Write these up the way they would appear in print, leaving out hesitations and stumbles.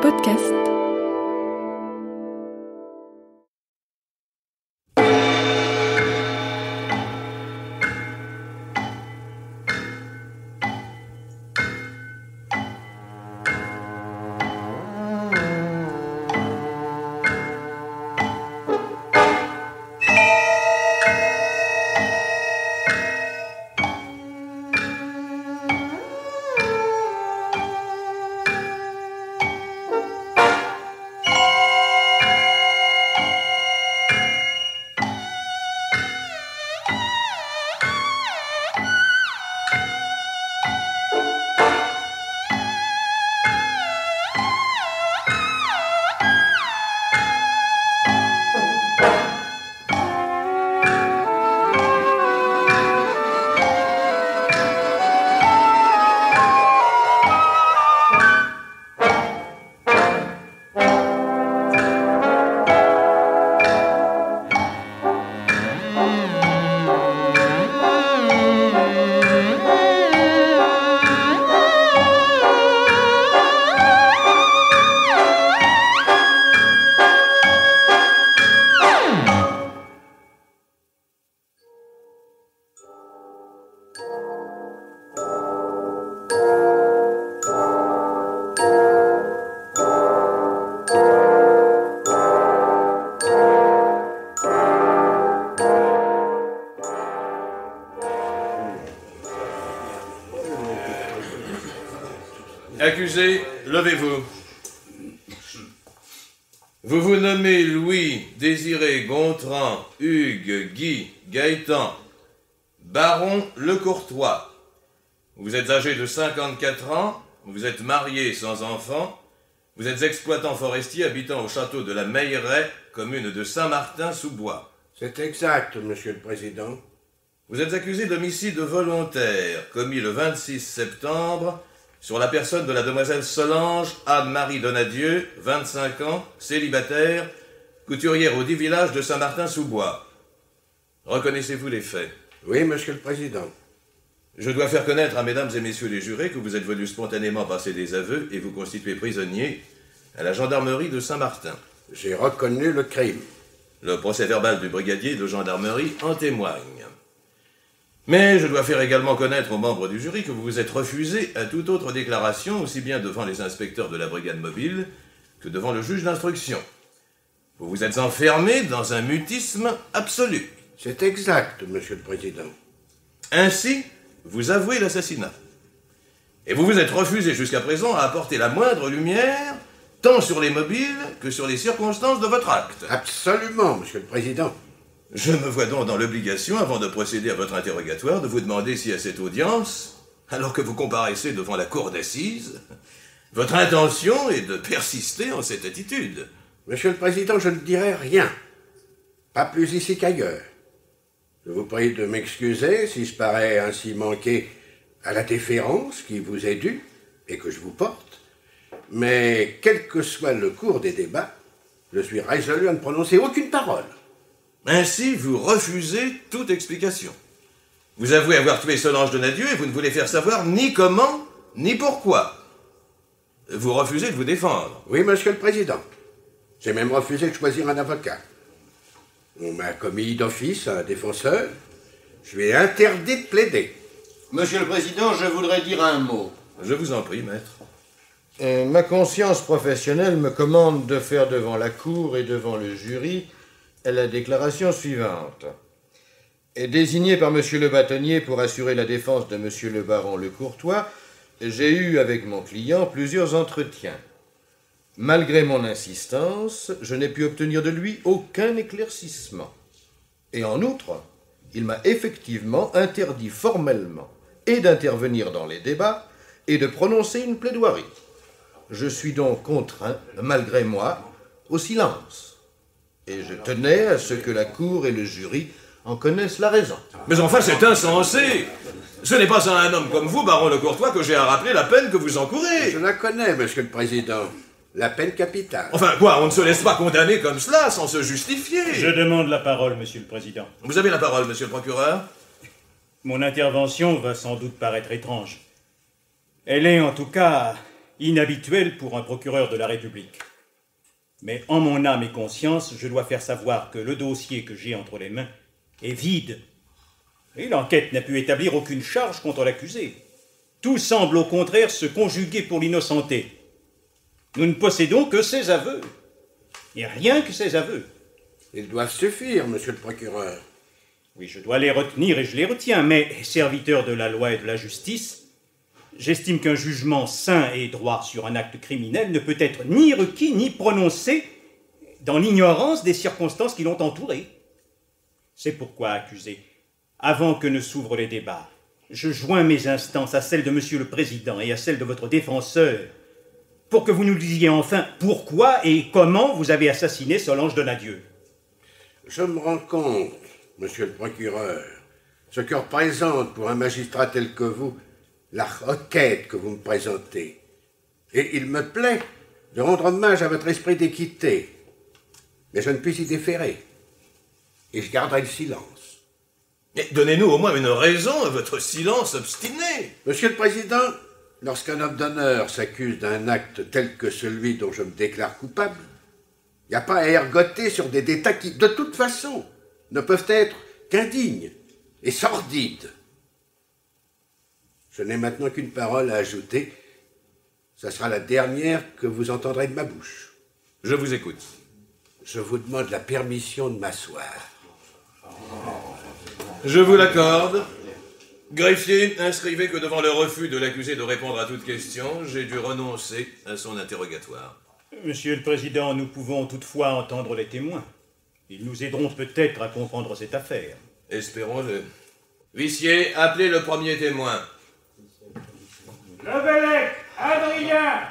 podcast. Accusé, levez-vous. Vous vous nommez Louis, Désiré, Gontran, Hugues, Guy, Gaëtan, baron Le Courtois. Vous êtes âgé de 54 ans, vous êtes marié sans enfant, vous êtes exploitant forestier habitant au château de la Meilleraie, commune de Saint-Martin-sous-Bois. C'est exact, monsieur le président. Vous êtes accusé d'homicide volontaire, commis le 26 septembre, sur la personne de la demoiselle Solange Anne-Marie Donadieu, 25 ans, célibataire, couturière au dit village de Saint-Martin-sous-Bois. Reconnaissez-vous les faits? Oui, monsieur le président. Je dois faire connaître à mesdames et messieurs les jurés que vous êtes venus spontanément passer des aveux et vous constituer prisonnier à la gendarmerie de Saint-Martin. J'ai reconnu le crime. Le procès-verbal du brigadier de gendarmerie en témoigne. Mais je dois faire également connaître aux membres du jury que vous vous êtes refusé à toute autre déclaration, aussi bien devant les inspecteurs de la brigade mobile que devant le juge d'instruction. Vous vous êtes enfermé dans un mutisme absolu. C'est exact, monsieur le président. Ainsi, vous avouez l'assassinat. Et vous vous êtes refusé jusqu'à présent à apporter la moindre lumière, tant sur les mobiles que sur les circonstances de votre acte. Absolument, monsieur le président. Je me vois donc dans l'obligation, avant de procéder à votre interrogatoire, de vous demander si à cette audience, alors que vous comparaissez devant la cour d'assises, votre intention est de persister en cette attitude. Monsieur le président, je ne dirai rien. Pas plus ici qu'ailleurs. Je vous prie de m'excuser si je parais ainsi manquer à la déférence qui vous est due et que je vous porte. Mais quel que soit le cours des débats, je suis résolu à ne prononcer aucune parole. Ainsi, vous refusez toute explication. Vous avouez avoir tué Solange Donadieu et vous ne voulez faire savoir ni comment, ni pourquoi. Vous refusez de vous défendre. Oui, monsieur le président. J'ai même refusé de choisir un avocat. On m'a commis d'office un défenseur. Je lui ai interdit de plaider. Monsieur le président, je voudrais dire un mot. Je vous en prie, maître. Ma conscience professionnelle me commande de faire devant la cour et devant le jury la déclaration suivante. Désigné par monsieur le bâtonnier pour assurer la défense de monsieur le baron Le Courtois, j'ai eu avec mon client plusieurs entretiens. Malgré mon insistance, je n'ai pu obtenir de lui aucun éclaircissement. Et en outre, il m'a effectivement interdit formellement et d'intervenir dans les débats et de prononcer une plaidoirie. Je suis donc contraint, malgré moi, au silence. Et je tenais à ce que la cour et le jury en connaissent la raison. Mais enfin, c'est insensé. Ce n'est pas à un homme comme vous, baron Le Courtois, que j'ai à rappeler la peine que vous encourez. Je la connais, monsieur le président. La peine capitale. Enfin, quoi, on ne se laisse pas condamner comme cela, sans se justifier. Je demande la parole, monsieur le président. Vous avez la parole, monsieur le procureur. Mon intervention va sans doute paraître étrange. Elle est en tout cas inhabituel pour un procureur de la République. Mais en mon âme et conscience, je dois faire savoir que le dossier que j'ai entre les mains est vide. Et l'enquête n'a pu établir aucune charge contre l'accusé. Tout semble au contraire se conjuguer pour l'innocenter. Nous ne possédons que ses aveux. Et rien que ses aveux. Ils doivent suffire, monsieur le procureur. Oui, je dois les retenir et je les retiens, mais serviteur de la loi et de la justice, j'estime qu'un jugement sain et droit sur un acte criminel ne peut être ni requis ni prononcé dans l'ignorance des circonstances qui l'ont entouré. C'est pourquoi, accusé, avant que ne s'ouvrent les débats, je joins mes instances à celles de monsieur le président et à celles de votre défenseur pour que vous nous disiez enfin pourquoi et comment vous avez assassiné Solange Donadieu. Je me rends compte, monsieur le procureur, ce que représente pour un magistrat tel que vous la requête que vous me présentez. Et il me plaît de rendre hommage à votre esprit d'équité. Mais je ne puis y déférer. Et je garderai le silence. Mais donnez-nous au moins une raison à votre silence obstiné. Monsieur le Président, lorsqu'un homme d'honneur s'accuse d'un acte tel que celui dont je me déclare coupable, il n'y a pas à ergoter sur des détails qui, de toute façon, ne peuvent être qu'indignes et sordides. Je n'ai maintenant qu'une parole à ajouter. Ça sera la dernière que vous entendrez de ma bouche. Je vous écoute. Je vous demande la permission de m'asseoir. Je vous l'accorde. Greffier, inscrivez que devant le refus de l'accusé de répondre à toute question, j'ai dû renoncer à son interrogatoire. Monsieur le Président, nous pouvons toutefois entendre les témoins. Ils nous aideront peut-être à comprendre cette affaire. Espérons-le. Huissier, appelez le premier témoin. Le Bellec, Adrien.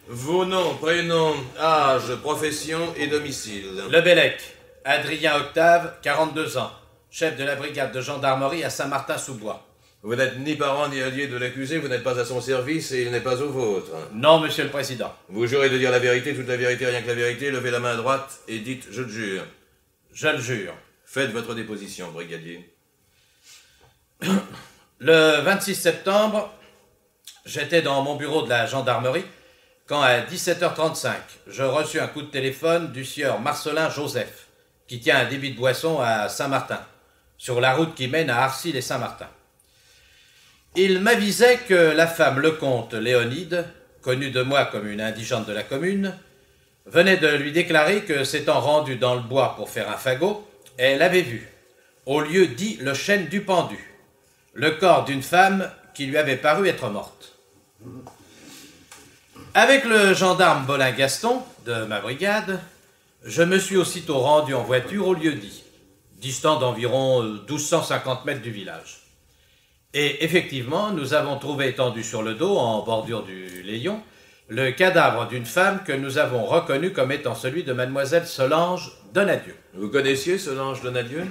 Vos noms, prénoms, âge, profession et domicile. Le Bellec, Adrien Octave, 42 ans, chef de la brigade de gendarmerie à Saint-Martin-sous-Bois. Vous n'êtes ni parent ni allié de l'accusé, vous n'êtes pas à son service et il n'est pas au vôtre. Non, monsieur le Président. Vous jurez de dire la vérité, toute la vérité, rien que la vérité, levez la main droite et dites « je le jure ». Je le jure. Faites votre déposition, brigadier. Le 26 septembre, j'étais dans mon bureau de la gendarmerie quand à 17h35, je reçus un coup de téléphone du sieur Marcelin Joseph, qui tient un débit de boisson à Saint-Martin, sur la route qui mène à Arcil et Saint-Martin. Il m'avisait que la femme Lecomte Léonide, connue de moi comme une indigente de la commune, venait de lui déclarer que s'étant rendue dans le bois pour faire un fagot, elle avait vu, au lieu dit le chêne du pendu, le corps d'une femme qui lui avait paru être morte. Avec le gendarme Bolin-Gaston, de ma brigade, je me suis aussitôt rendu en voiture au lieu dit, distant d'environ 1250 mètres du village. Et effectivement, nous avons trouvé étendu sur le dos, en bordure du Léon, le cadavre d'une femme que nous avons reconnue comme étant celui de mademoiselle Solange Donadieu. Vous connaissiez Solange Donadieu?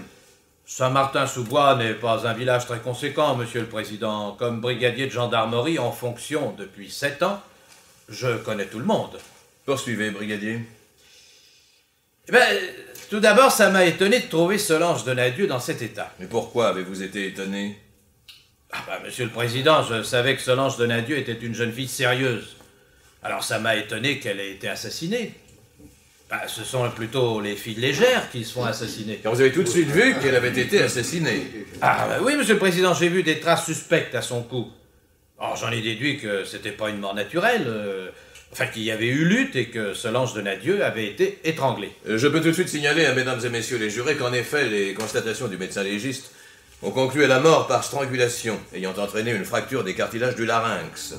Saint-Martin-sous-Bois n'est pas un village très conséquent, monsieur le Président. Comme brigadier de gendarmerie en fonction depuis 7 ans, je connais tout le monde. Poursuivez, brigadier. Eh bien, tout d'abord, ça m'a étonné de trouver Solange Donadieu dans cet état. Mais pourquoi avez-vous été étonné? Monsieur le Président, je savais que Solange Donadieu était une jeune fille sérieuse. Alors ça m'a étonné qu'elle ait été assassinée. Ce sont plutôt les filles légères qui se font assassiner. Car vous avez tout de suite vu qu'elle avait été assassinée. Oui, monsieur le Président, j'ai vu des traces suspectes à son cou. Alors j'en ai déduit que c'était pas une mort naturelle, qu'il y avait eu lutte et que Solange Donadieu avait été étranglée. Je peux tout de suite signaler à mesdames et messieurs les jurés qu'en effet, les constatations du médecin légiste ont conclu à la mort par strangulation, ayant entraîné une fracture des cartilages du larynx.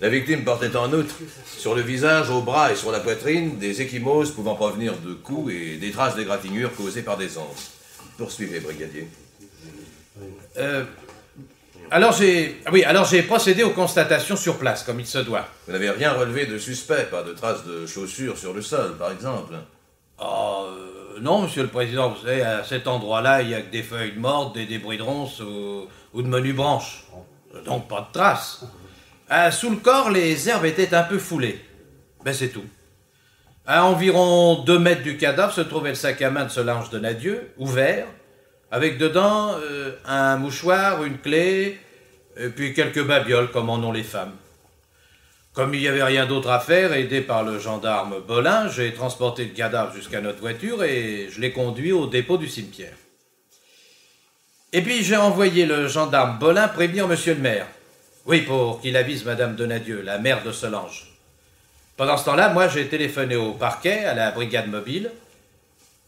La victime portait en outre, sur le visage, au bras et sur la poitrine, des ecchymoses pouvant provenir de coups et des traces d'égratignures causées par des anses. Poursuivez, brigadier. Alors j'ai procédé aux constatations sur place, comme il se doit. Vous n'avez rien relevé de suspect, pas de traces de chaussures sur le sol, par exemple? Non, monsieur le Président, vous savez, à cet endroit-là, il n'y a que des feuilles mortes, des débris de ronces ou de menues branches. Donc pas de traces. Sous le corps, les herbes étaient un peu foulées. C'est tout. À environ 2 mètres du cadavre se trouvait le sac à main de Solange Donadieu, ouvert, avec dedans un mouchoir, une clé, et puis quelques babioles, comme en ont les femmes. Comme il n'y avait rien d'autre à faire, aidé par le gendarme Bolin, j'ai transporté le cadavre jusqu'à notre voiture et je l'ai conduit au dépôt du cimetière. Et puis j'ai envoyé le gendarme Bolin prévenir monsieur le maire. Oui, pour qu'il avise madame Donadieu, la mère de Solange. Pendant ce temps-là, moi j'ai téléphoné au parquet, à la brigade mobile.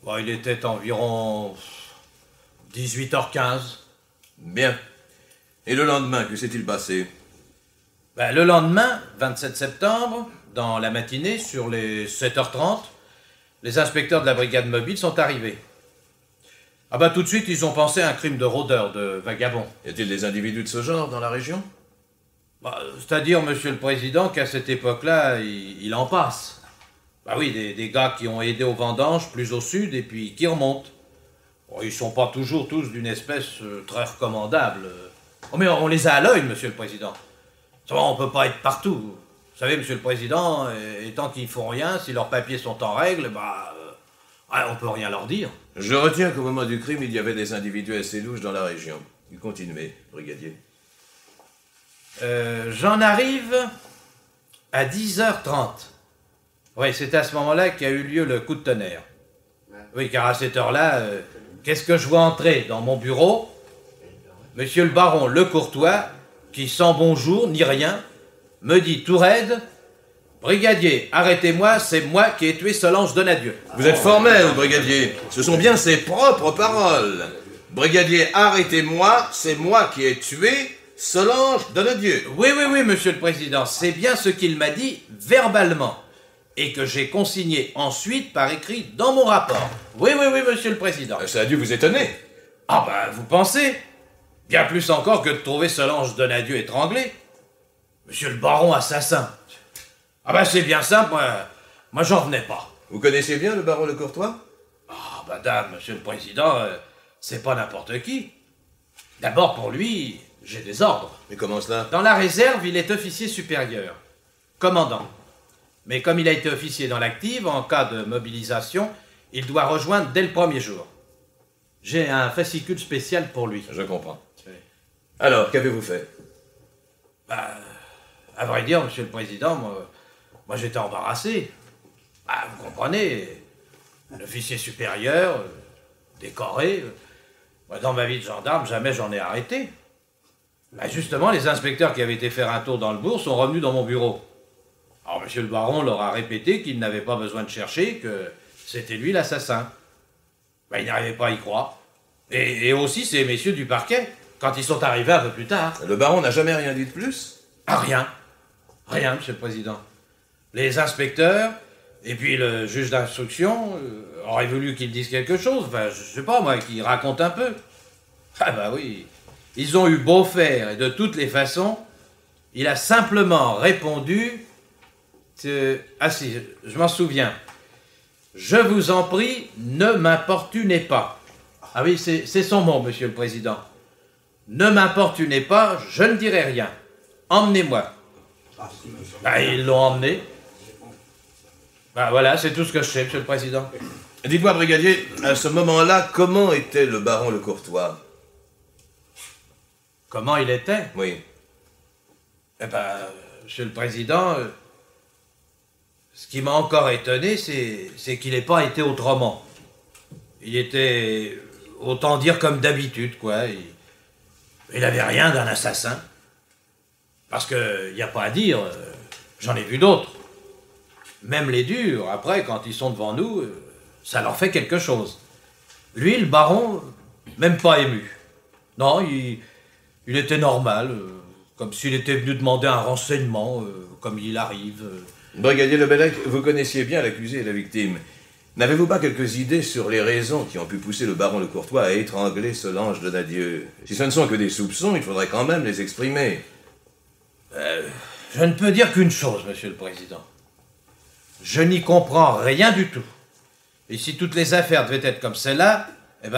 Bon, il était environ 18h15. Bien. Et le lendemain, que s'est-il passé? Le lendemain, 27 septembre, dans la matinée, sur les 7h30, les inspecteurs de la brigade mobile sont arrivés. Tout de suite, ils ont pensé à un crime de rôdeur, de vagabond. Y a-t-il des individus de ce genre dans la région? C'est-à-dire, monsieur le président, qu'à cette époque-là, il en passe. Oui, des gars qui ont aidé aux vendanges, plus au sud, et puis qui remontent. Ils sont pas toujours tous d'une espèce très recommandable. Mais on les a à l'œil, monsieur le président. On peut pas être partout. Vous savez, monsieur le président, et tant qu'ils font rien, si leurs papiers sont en règle, on peut rien leur dire. Je retiens qu'au moment du crime, il y avait des individus assez louches dans la région. Continuez, brigadier. J'en arrive à 10h30. Oui, c'est à ce moment-là qu'a eu lieu le coup de tonnerre. Oui, car à cette heure-là, qu'est-ce que je vois entrer dans mon bureau? Monsieur le baron Le Courtois, qui sans bonjour ni rien, me dit tout raide: brigadier, arrêtez-moi, c'est moi qui ai tué Solange Donadieu. Vous êtes formel, brigadier. Ce sont bien ses propres paroles. Brigadier, arrêtez-moi, c'est moi qui ai tué Solange Donadieu. Oui, monsieur le président, c'est bien ce qu'il m'a dit verbalement, et que j'ai consigné ensuite par écrit dans mon rapport. Oui, monsieur le président. Ça a dû vous étonner. Vous pensez? Bien plus encore que de trouver Solange Donadieu étranglée. Monsieur le baron assassin. C'est bien simple, moi j'en revenais pas. Vous connaissez bien le baron Le Courtois? Madame, monsieur le président, c'est pas n'importe qui. D'abord, pour lui, j'ai des ordres. Mais comment cela? Dans la réserve, il est officier supérieur, commandant. Mais comme il a été officier dans l'active, en cas de mobilisation, il doit rejoindre dès le premier jour. J'ai un fascicule spécial pour lui. Je comprends. Oui. Alors, qu'avez-vous fait? À vrai dire, monsieur le président, moi j'étais embarrassé. Vous comprenez, l'officier supérieur, décoré. Dans ma vie de gendarme, jamais j'en ai arrêté. Justement, les inspecteurs qui avaient été faire un tour dans le bourg sont revenus dans mon bureau. Alors, monsieur le baron leur a répété qu'il n'avait pas besoin de chercher, que c'était lui l'assassin. Il n'arrivait pas à y croire. Et aussi ces messieurs du parquet, quand ils sont arrivés un peu plus tard. Le baron n'a jamais rien dit de plus? Rien. Rien, monsieur le président. Les inspecteurs, et puis le juge d'instruction, auraient voulu qu'ils disent quelque chose. Je sais pas, moi, qu'ils racontent un peu. Oui. Ils ont eu beau faire, et de toutes les façons, il a simplement répondu... si, je m'en souviens. Je vous en prie, ne m'importunez pas. Oui, c'est son mot, monsieur le président. Ne m'importunez pas, je ne dirai rien. Emmenez-moi. Ils l'ont emmené. Voilà, c'est tout ce que je sais, monsieur le président. Dites-moi, brigadier, à ce moment-là, comment était le baron Le Courtois? Comment il était? Oui. Monsieur le président, ce qui m'a encore étonné, c'est qu'il n'ait pas été autrement. Il était, autant dire comme d'habitude, quoi. Il n'avait rien d'un assassin. Parce qu'il n'y a pas à dire, j'en ai vu d'autres. Même les durs, après, quand ils sont devant nous, ça leur fait quelque chose. Lui, le baron, même pas ému. Non, il était normal, comme s'il était venu demander un renseignement, comme il arrive. Brigadier Lebellec, vous connaissiez bien l'accusé et la victime. N'avez-vous pas quelques idées sur les raisons qui ont pu pousser le baron Le Courtois à étrangler Solange Donadieu? Si ce ne sont que des soupçons, il faudrait quand même les exprimer. Je ne peux dire qu'une chose, monsieur le président. Je n'y comprends rien du tout. Et si toutes les affaires devaient être comme celle-là,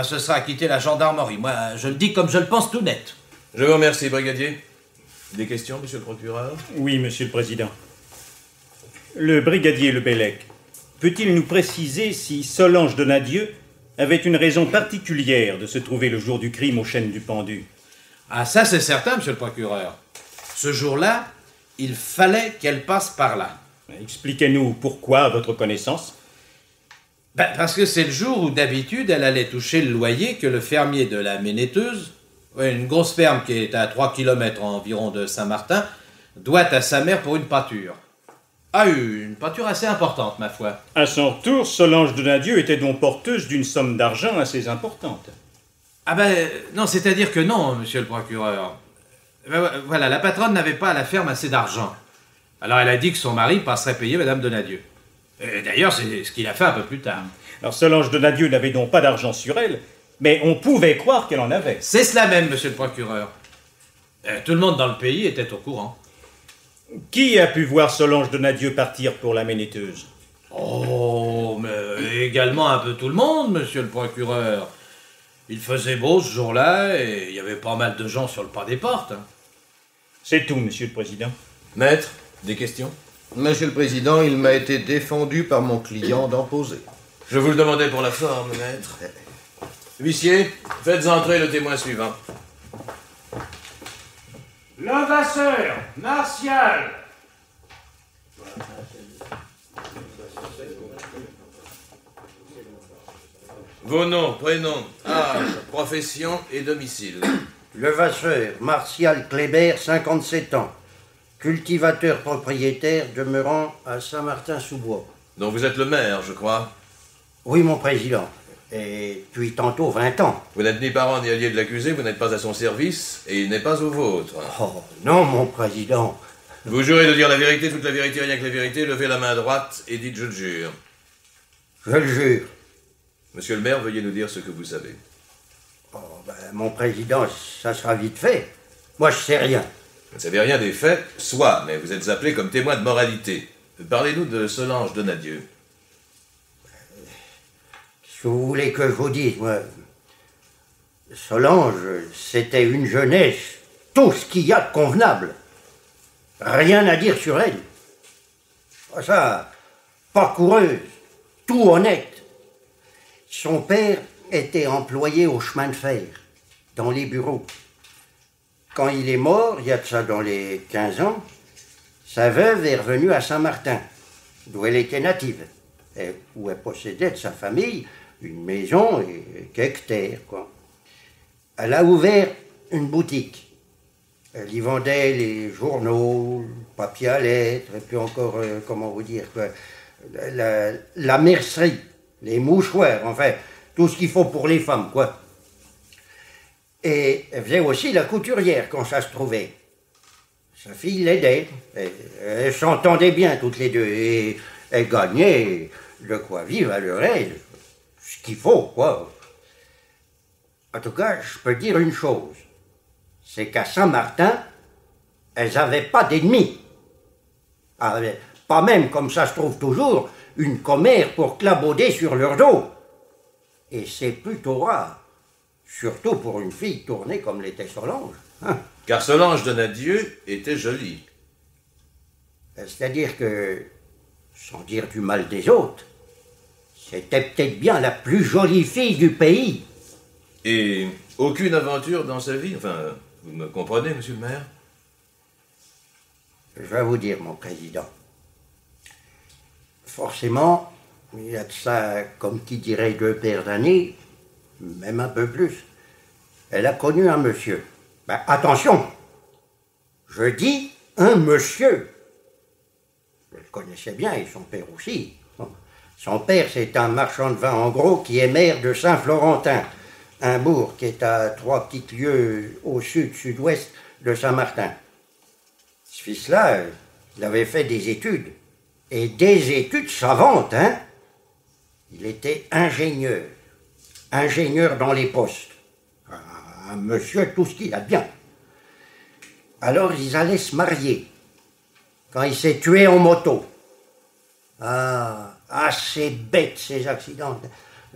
ce sera à quitter la gendarmerie. Moi, je le dis comme je le pense tout net. Je vous remercie, brigadier. Des questions, monsieur le procureur? Oui, monsieur le président. Le brigadier Lebellec, peut-il nous préciser si Solange Donadieu avait une raison particulière de se trouver le jour du crime aux Chênes du Pendu? Ah, ça c'est certain, monsieur le procureur. Ce jour-là, il fallait qu'elle passe par là. Expliquez-nous pourquoi, à votre connaissance. Parce que c'est le jour où d'habitude elle allait toucher le loyer que le fermier de la Ménéteuse, une grosse ferme qui est à 3 km environ de Saint-Martin, doit à sa mère pour une pâture. Ah, une pâture assez importante, ma foi. À son retour, Solange Donadieu était donc porteuse d'une somme d'argent assez importante. Ah non, c'est-à-dire que non, monsieur le procureur. Voilà, la patronne n'avait pas à la ferme assez d'argent. Alors elle a dit que son mari passerait payer madame Donadieu. Et d'ailleurs, c'est ce qu'il a fait un peu plus tard. Alors Solange Donadieu n'avait donc pas d'argent sur elle, mais on pouvait croire qu'elle en avait. C'est cela même, monsieur le procureur. Tout le monde dans le pays était au courant. Qui a pu voir Solange Donadieu partir pour la Ménéteuse? Oh, mais également un peu tout le monde, monsieur le procureur. Il faisait beau ce jour-là et il y avait pas mal de gens sur le pas des portes. C'est tout, monsieur le président. Maître, des questions? Monsieur le Président, il m'a été défendu par mon client d'en poser. Je vous le demandais pour la forme, maître. Huissier, faites entrer le témoin suivant. Levasseur, Martial. Vos noms, prénoms, âge, profession et domicile. Levasseur, Martial Kléber, 57 ans. Cultivateur propriétaire demeurant à Saint-Martin-sous-Bois. Donc vous êtes le maire, je crois. Oui, mon président. Et depuis tantôt 20 ans. Vous n'êtes ni parent ni allié de l'accusé, vous n'êtes pas à son service, et il n'est pas au vôtre. Oh, non, mon président. Vous jurez de dire la vérité, toute la vérité, rien que la vérité, levez la main droite et dites « je le jure ». Je le jure. Monsieur le maire, veuillez nous dire ce que vous savez. Oh, mon président, ça sera vite fait. Moi, je sais rien. Vous ne savez rien des faits, soit, mais vous êtes appelé comme témoin de moralité. Parlez-nous de Solange Donadieu. Qu'est-ce que vous voulez que je vous dise, moi? Solange, c'était une jeunesse, tout ce qu'il y a de convenable. Rien à dire sur elle. Ça, pas coureuse, tout honnête. Son père était employé au chemin de fer, dans les bureaux. Quand il est mort, il y a de ça dans les 15 ans, sa veuve est revenue à Saint-Martin, d'où elle était native, et où elle possédait de sa famille une maison et quelques terres, quoi. Elle a ouvert une boutique. Elle y vendait les journaux, le papier à lettres, et puis encore, comment vous dire, quoi, la mercerie, les mouchoirs, enfin, tout ce qu'il faut pour les femmes, quoi. Et elle faisait aussi la couturière quand ça se trouvait. Sa fille l'aidait. Elles s'entendaient bien toutes les deux. Et elles gagnaient de quoi vivre à leur aide. Ce qu'il faut, quoi. En tout cas, je peux dire une chose. C'est qu'à Saint-Martin, elles n'avaient pas d'ennemis. Pas même, comme ça se trouve toujours, une commère pour clabauder sur leur dos. Et c'est plutôt rare. Surtout pour une fille tournée comme l'était Solange. Hein? Car Solange Donadieu était jolie. C'est-à-dire que, sans dire du mal des autres, c'était peut-être bien la plus jolie fille du pays. Et aucune aventure dans sa vie? Enfin, vous me comprenez, monsieur le maire? Je vais vous dire, mon président. Forcément, il y a de ça, comme qui dirait 2 paires d'années, même un peu plus. Elle a connu un monsieur. Attention, je dis un monsieur. Je le connaissais bien et son père aussi. Son père, c'est un marchand de vin en gros qui est maire de Saint-Florentin, un bourg qui est à 3 petites lieues au sud-sud-ouest de Saint-Martin. Ce fils-là, il avait fait des études, et des études savantes, hein. Il était ingénieur dans les postes. Un monsieur, tout ce qu'il a de bien. Alors, ils allaient se marier, quand il s'est tué en moto. C'est bête, ces accidents.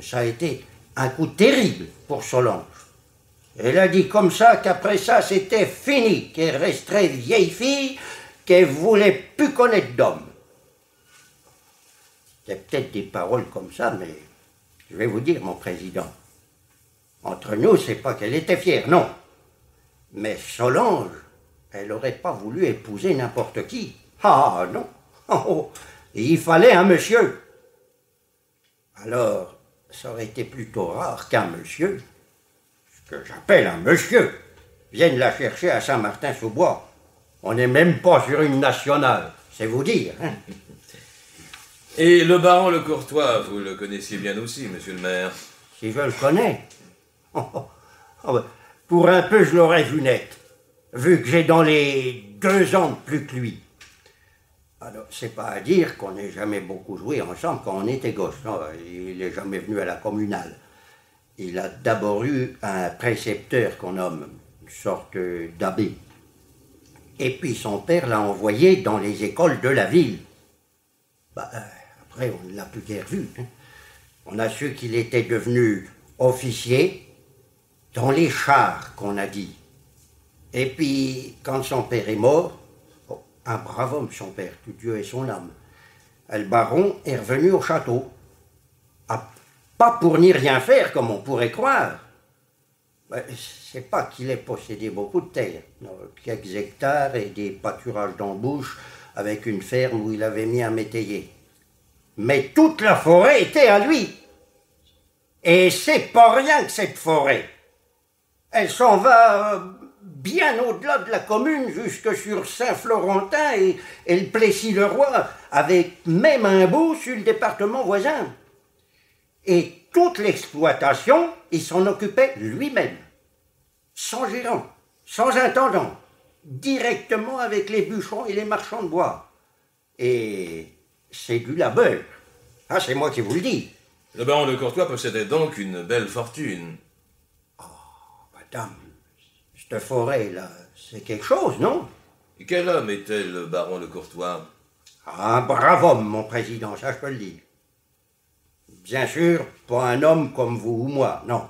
Ça a été un coup terrible pour Solange. Elle a dit comme ça qu'après ça, c'était fini, qu'elle resterait vieille fille, qu'elle voulait plus connaître d'homme. C'est peut-être des paroles comme ça, mais je vais vous dire, mon président. Entre nous, c'est pas qu'elle était fière, non. Mais Solange, elle n'aurait pas voulu épouser n'importe qui. Ah non. Oh, il fallait un monsieur. Alors, ça aurait été plutôt rare qu'un monsieur, ce que j'appelle un monsieur, vienne la chercher à Saint-Martin-sous-Bois. On n'est même pas sur une nationale, c'est vous dire. Hein. Et le baron Le Courtois, vous le connaissiez bien aussi, monsieur le maire. Si je le connais. Pour un peu, je l'aurais vu net, vu que j'ai dans les 2 ans de plus que lui. Alors, c'est pas à dire qu'on n'ait jamais beaucoup joué ensemble quand on était gosse. Non, il n'est jamais venu à la communale. Il a d'abord eu un précepteur qu'on nomme une sorte d'abbé. Et puis son père l'a envoyé dans les écoles de la ville. Après, on ne l'a plus guère vu. Hein. On a su qu'il était devenu officier dans les chars, qu'on a dit. Et puis, quand son père est mort, un brave homme, son père, que Dieu ait son âme, le baron est revenu au château. Pas pour n'y rien faire, comme on pourrait croire. C'est pas qu'il ait possédé beaucoup de terre, quelques hectares et des pâturages d'embouche avec une ferme où il avait mis un métayer. Mais toute la forêt était à lui. Et c'est pas rien que cette forêt. Elle s'en va bien au-delà de la commune, jusque sur Saint-Florentin et le Plessis-le-Roi, avec même un bout sur le département voisin. Et toute l'exploitation, il s'en occupait lui-même, sans gérant, sans intendant, directement avec les bûcherons et les marchands de bois. Et c'est du labeur. Ah, c'est moi qui vous le dis. Le baron Le Courtois possédait donc une belle fortune. Oh, madame, cette forêt-là, c'est quelque chose, non? Et quel homme était le baron Le Courtois? Un brave homme, mon président, ça je peux le dire. Bien sûr, pas un homme comme vous ou moi, non.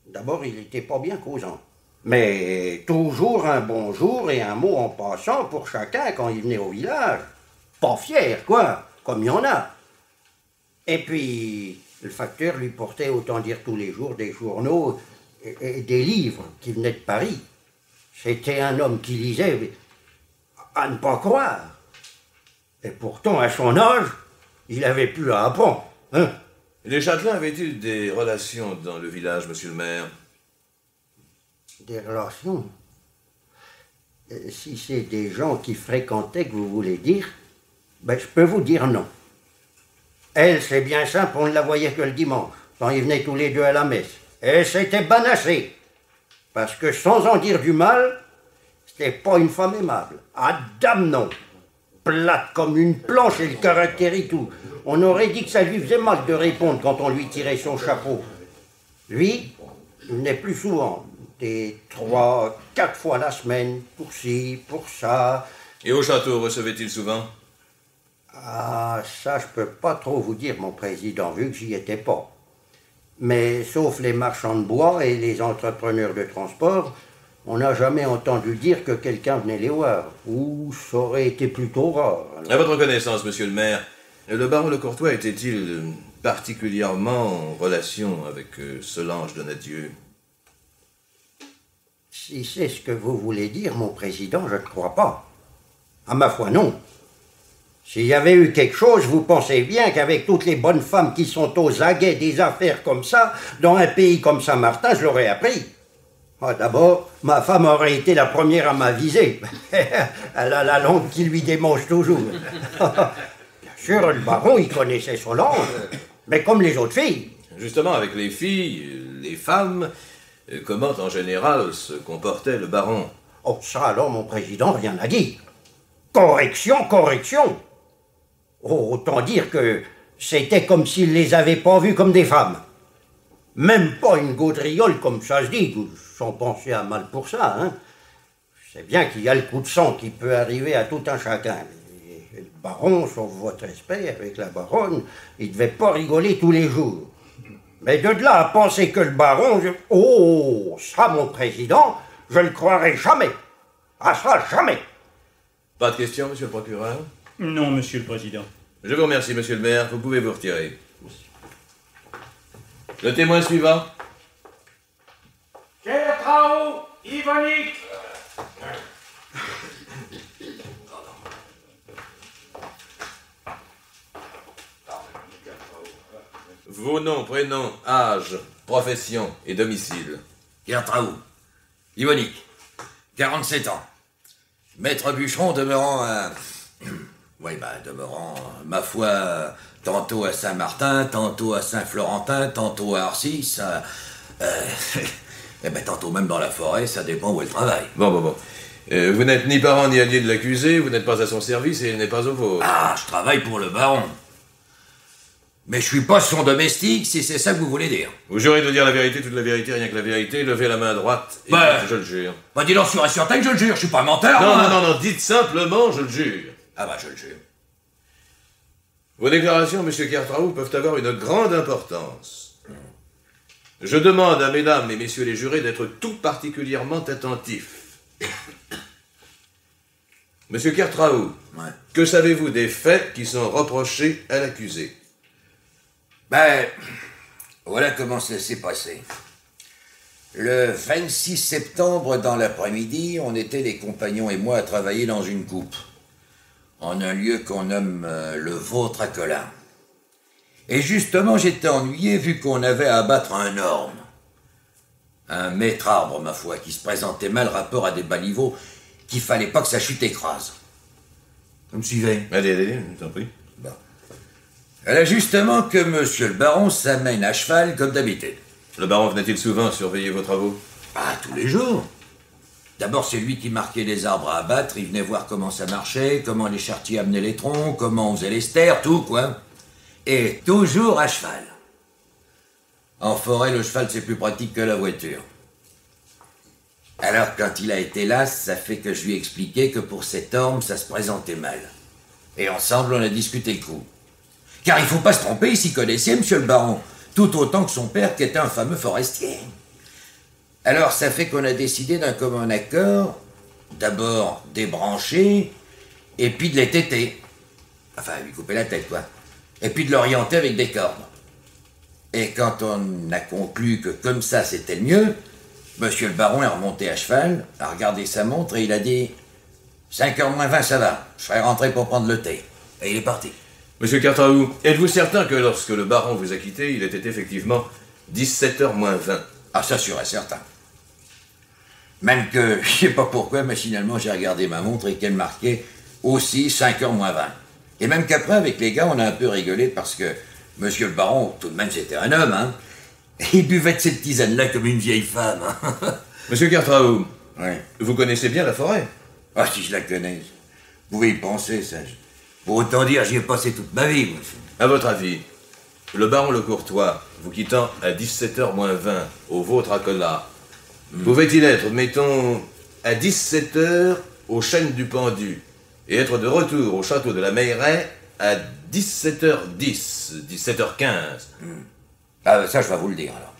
D'abord, il n'était pas bien causant. Mais toujours un bonjour et un mot en passant pour chacun quand il venait au village. Pas fier, quoi, comme il y en a. Et puis, le facteur lui portait, autant dire tous les jours, des journaux et des livres qui venaient de Paris. C'était un homme qui lisait, à ne pas croire. Et pourtant, à son âge, il avait plus à apprendre. Hein? Les châtelains avaient-ils des relations dans le village, monsieur le maire? Des relations? Si c'est des gens qui fréquentaient, que vous voulez dire, je peux vous dire non. Elle, c'est bien simple, on ne la voyait que le dimanche, quand ils venaient tous les deux à la messe. Et c'était banassé, parce que sans en dire du mal, c'était pas une femme aimable. Ah, dame non! Plate comme une planche et le caractère et tout. On aurait dit que ça lui faisait mal de répondre quand on lui tirait son chapeau. Lui, il venait plus souvent, des 3, 4 fois la semaine, pour ci, pour ça. Et au château, recevait-il souvent? Ah, ça, je peux pas trop vous dire, mon président, vu que j'y étais pas. Mais sauf les marchands de bois et les entrepreneurs de transport, on n'a jamais entendu dire que quelqu'un venait les voir, ou ça aurait été plutôt rare. Alors. À votre connaissance, monsieur le maire, le baron Le Courtois était-il particulièrement en relation avec Solange Donadieu? Si c'est ce que vous voulez dire, mon président, je ne crois pas. À ma foi, non. S'il y avait eu quelque chose, vous pensez bien qu'avec toutes les bonnes femmes qui sont aux aguets des affaires comme ça, dans un pays comme Saint-Martin, je l'aurais appris. D'abord, ma femme aurait été la première à m'aviser. Elle a la langue qui lui démange toujours. Bien sûr, le baron, il connaissait Solange, mais comme les autres filles. Justement, avec les filles, les femmes, comment en général se comportait le baron? Oh, ça alors, mon président, rien à dire. Correction, correction. Oh, autant dire que c'était comme s'il les avait pas vues comme des femmes. Même pas une gaudriole comme ça se dit, sans penser à mal pour ça, hein. C'est bien qu'il y a le coup de sang qui peut arriver à tout un chacun. Et le baron, sauf votre respect, avec la baronne, il devait pas rigoler tous les jours. Mais de là à penser que le baron... Oh, ça, mon président, je le croirais jamais. Ah, ça, jamais. Pas de question, monsieur le procureur? Non, monsieur le président. Je vous remercie, monsieur le maire. Vous pouvez vous retirer. Le témoin suivant. Kertrao Ivanik. Vos noms, prénoms, âge, profession et domicile. Kertrao Ivanik, 47 ans. Maître bûcheron demeurant à... demeurant, ma foi, tantôt à Saint-Martin, tantôt à Saint-Florentin, tantôt à Arcis, tantôt même dans la forêt, ça dépend où elle travaille. Bon. Vous n'êtes ni parent ni allié de l'accusé, vous n'êtes pas à son service et il n'est pas au vôtre. Ah, je travaille pour le baron. Mais je suis pas son domestique, si c'est ça que vous voulez dire. Vous jurez de dire la vérité, toute la vérité, rien que la vérité, levez la main droite et je le jure. Dis donc sur un certain que je le jure, je suis pas un menteur. Non, dites simplement je le jure. Je le jure. Vos déclarations, monsieur Kertrao, peuvent avoir une grande importance. Je demande à mesdames et messieurs les jurés d'être tout particulièrement attentifs. Monsieur Kertrao, que savez-vous des faits qui sont reprochés à l'accusé? Voilà comment ça s'est passé. Le 26 septembre, dans l'après-midi, on était les compagnons et moi à travailler dans une coupe, en un lieu qu'on nomme le Vôtre à Colin. Et justement, j'étais ennuyé vu qu'on avait à abattre un orme. Un maître arbre, ma foi, qui se présentait mal rapport à des baliveaux qu'il fallait pas que sa chute écrase. Vous me suivez? Allez, je t'en prie. Alors justement que monsieur le baron s'amène à cheval comme d'habitude. Le baron venait-il souvent surveiller vos travaux? Tous les jours. D'abord, c'est lui qui marquait les arbres à abattre, il venait voir comment ça marchait, comment les charretiers amenaient les troncs, comment on faisait les stères, tout, quoi. Et toujours à cheval. En forêt, le cheval, c'est plus pratique que la voiture. Alors, quand il a été là, ça fait que je lui ai expliqué que pour cet orme, ça se présentait mal. Et ensemble, on a discuté le coup. Car il faut pas se tromper, il s'y connaissait, monsieur le baron, tout autant que son père, qui était un fameux forestier. Alors, ça fait qu'on a décidé d'un commun accord, d'abord débrancher, et puis de les téter. Enfin, lui couper la tête, quoi. Et puis de l'orienter avec des cordes. Et quand on a conclu que comme ça, c'était le mieux, monsieur le baron est remonté à cheval, a regardé sa montre et il a dit « 5h moins 20, ça va, je serai rentré pour prendre le thé. » Et il est parti. Monsieur Kertrao, êtes-vous certain que lorsque le baron vous a quitté, il était effectivement 17h moins 20? Ça sûr et certain. Même que, je sais pas pourquoi, machinalement, j'ai regardé ma montre et qu'elle marquait aussi 5h moins 20. Et même qu'après, avec les gars, on a un peu rigolé parce que monsieur le baron, tout de même, c'était un homme, hein. Il buvait de cette tisane-là comme une vieille femme, hein. Monsieur Kertrao, Ouais. vous connaissez bien la forêt? Si je la connais. Vous pouvez y penser, ça. Pour autant dire, j'y ai passé toute ma vie, moi. À votre avis, le baron Le Courtois, vous quittant à 17h moins 20 au Vôtre à Colin, pouvait-il être, mettons, à 17h aux Chênes du Pendu et être de retour au château de la Meilleraie à 17h10, 17h15? Ça, je vais vous le dire, alors.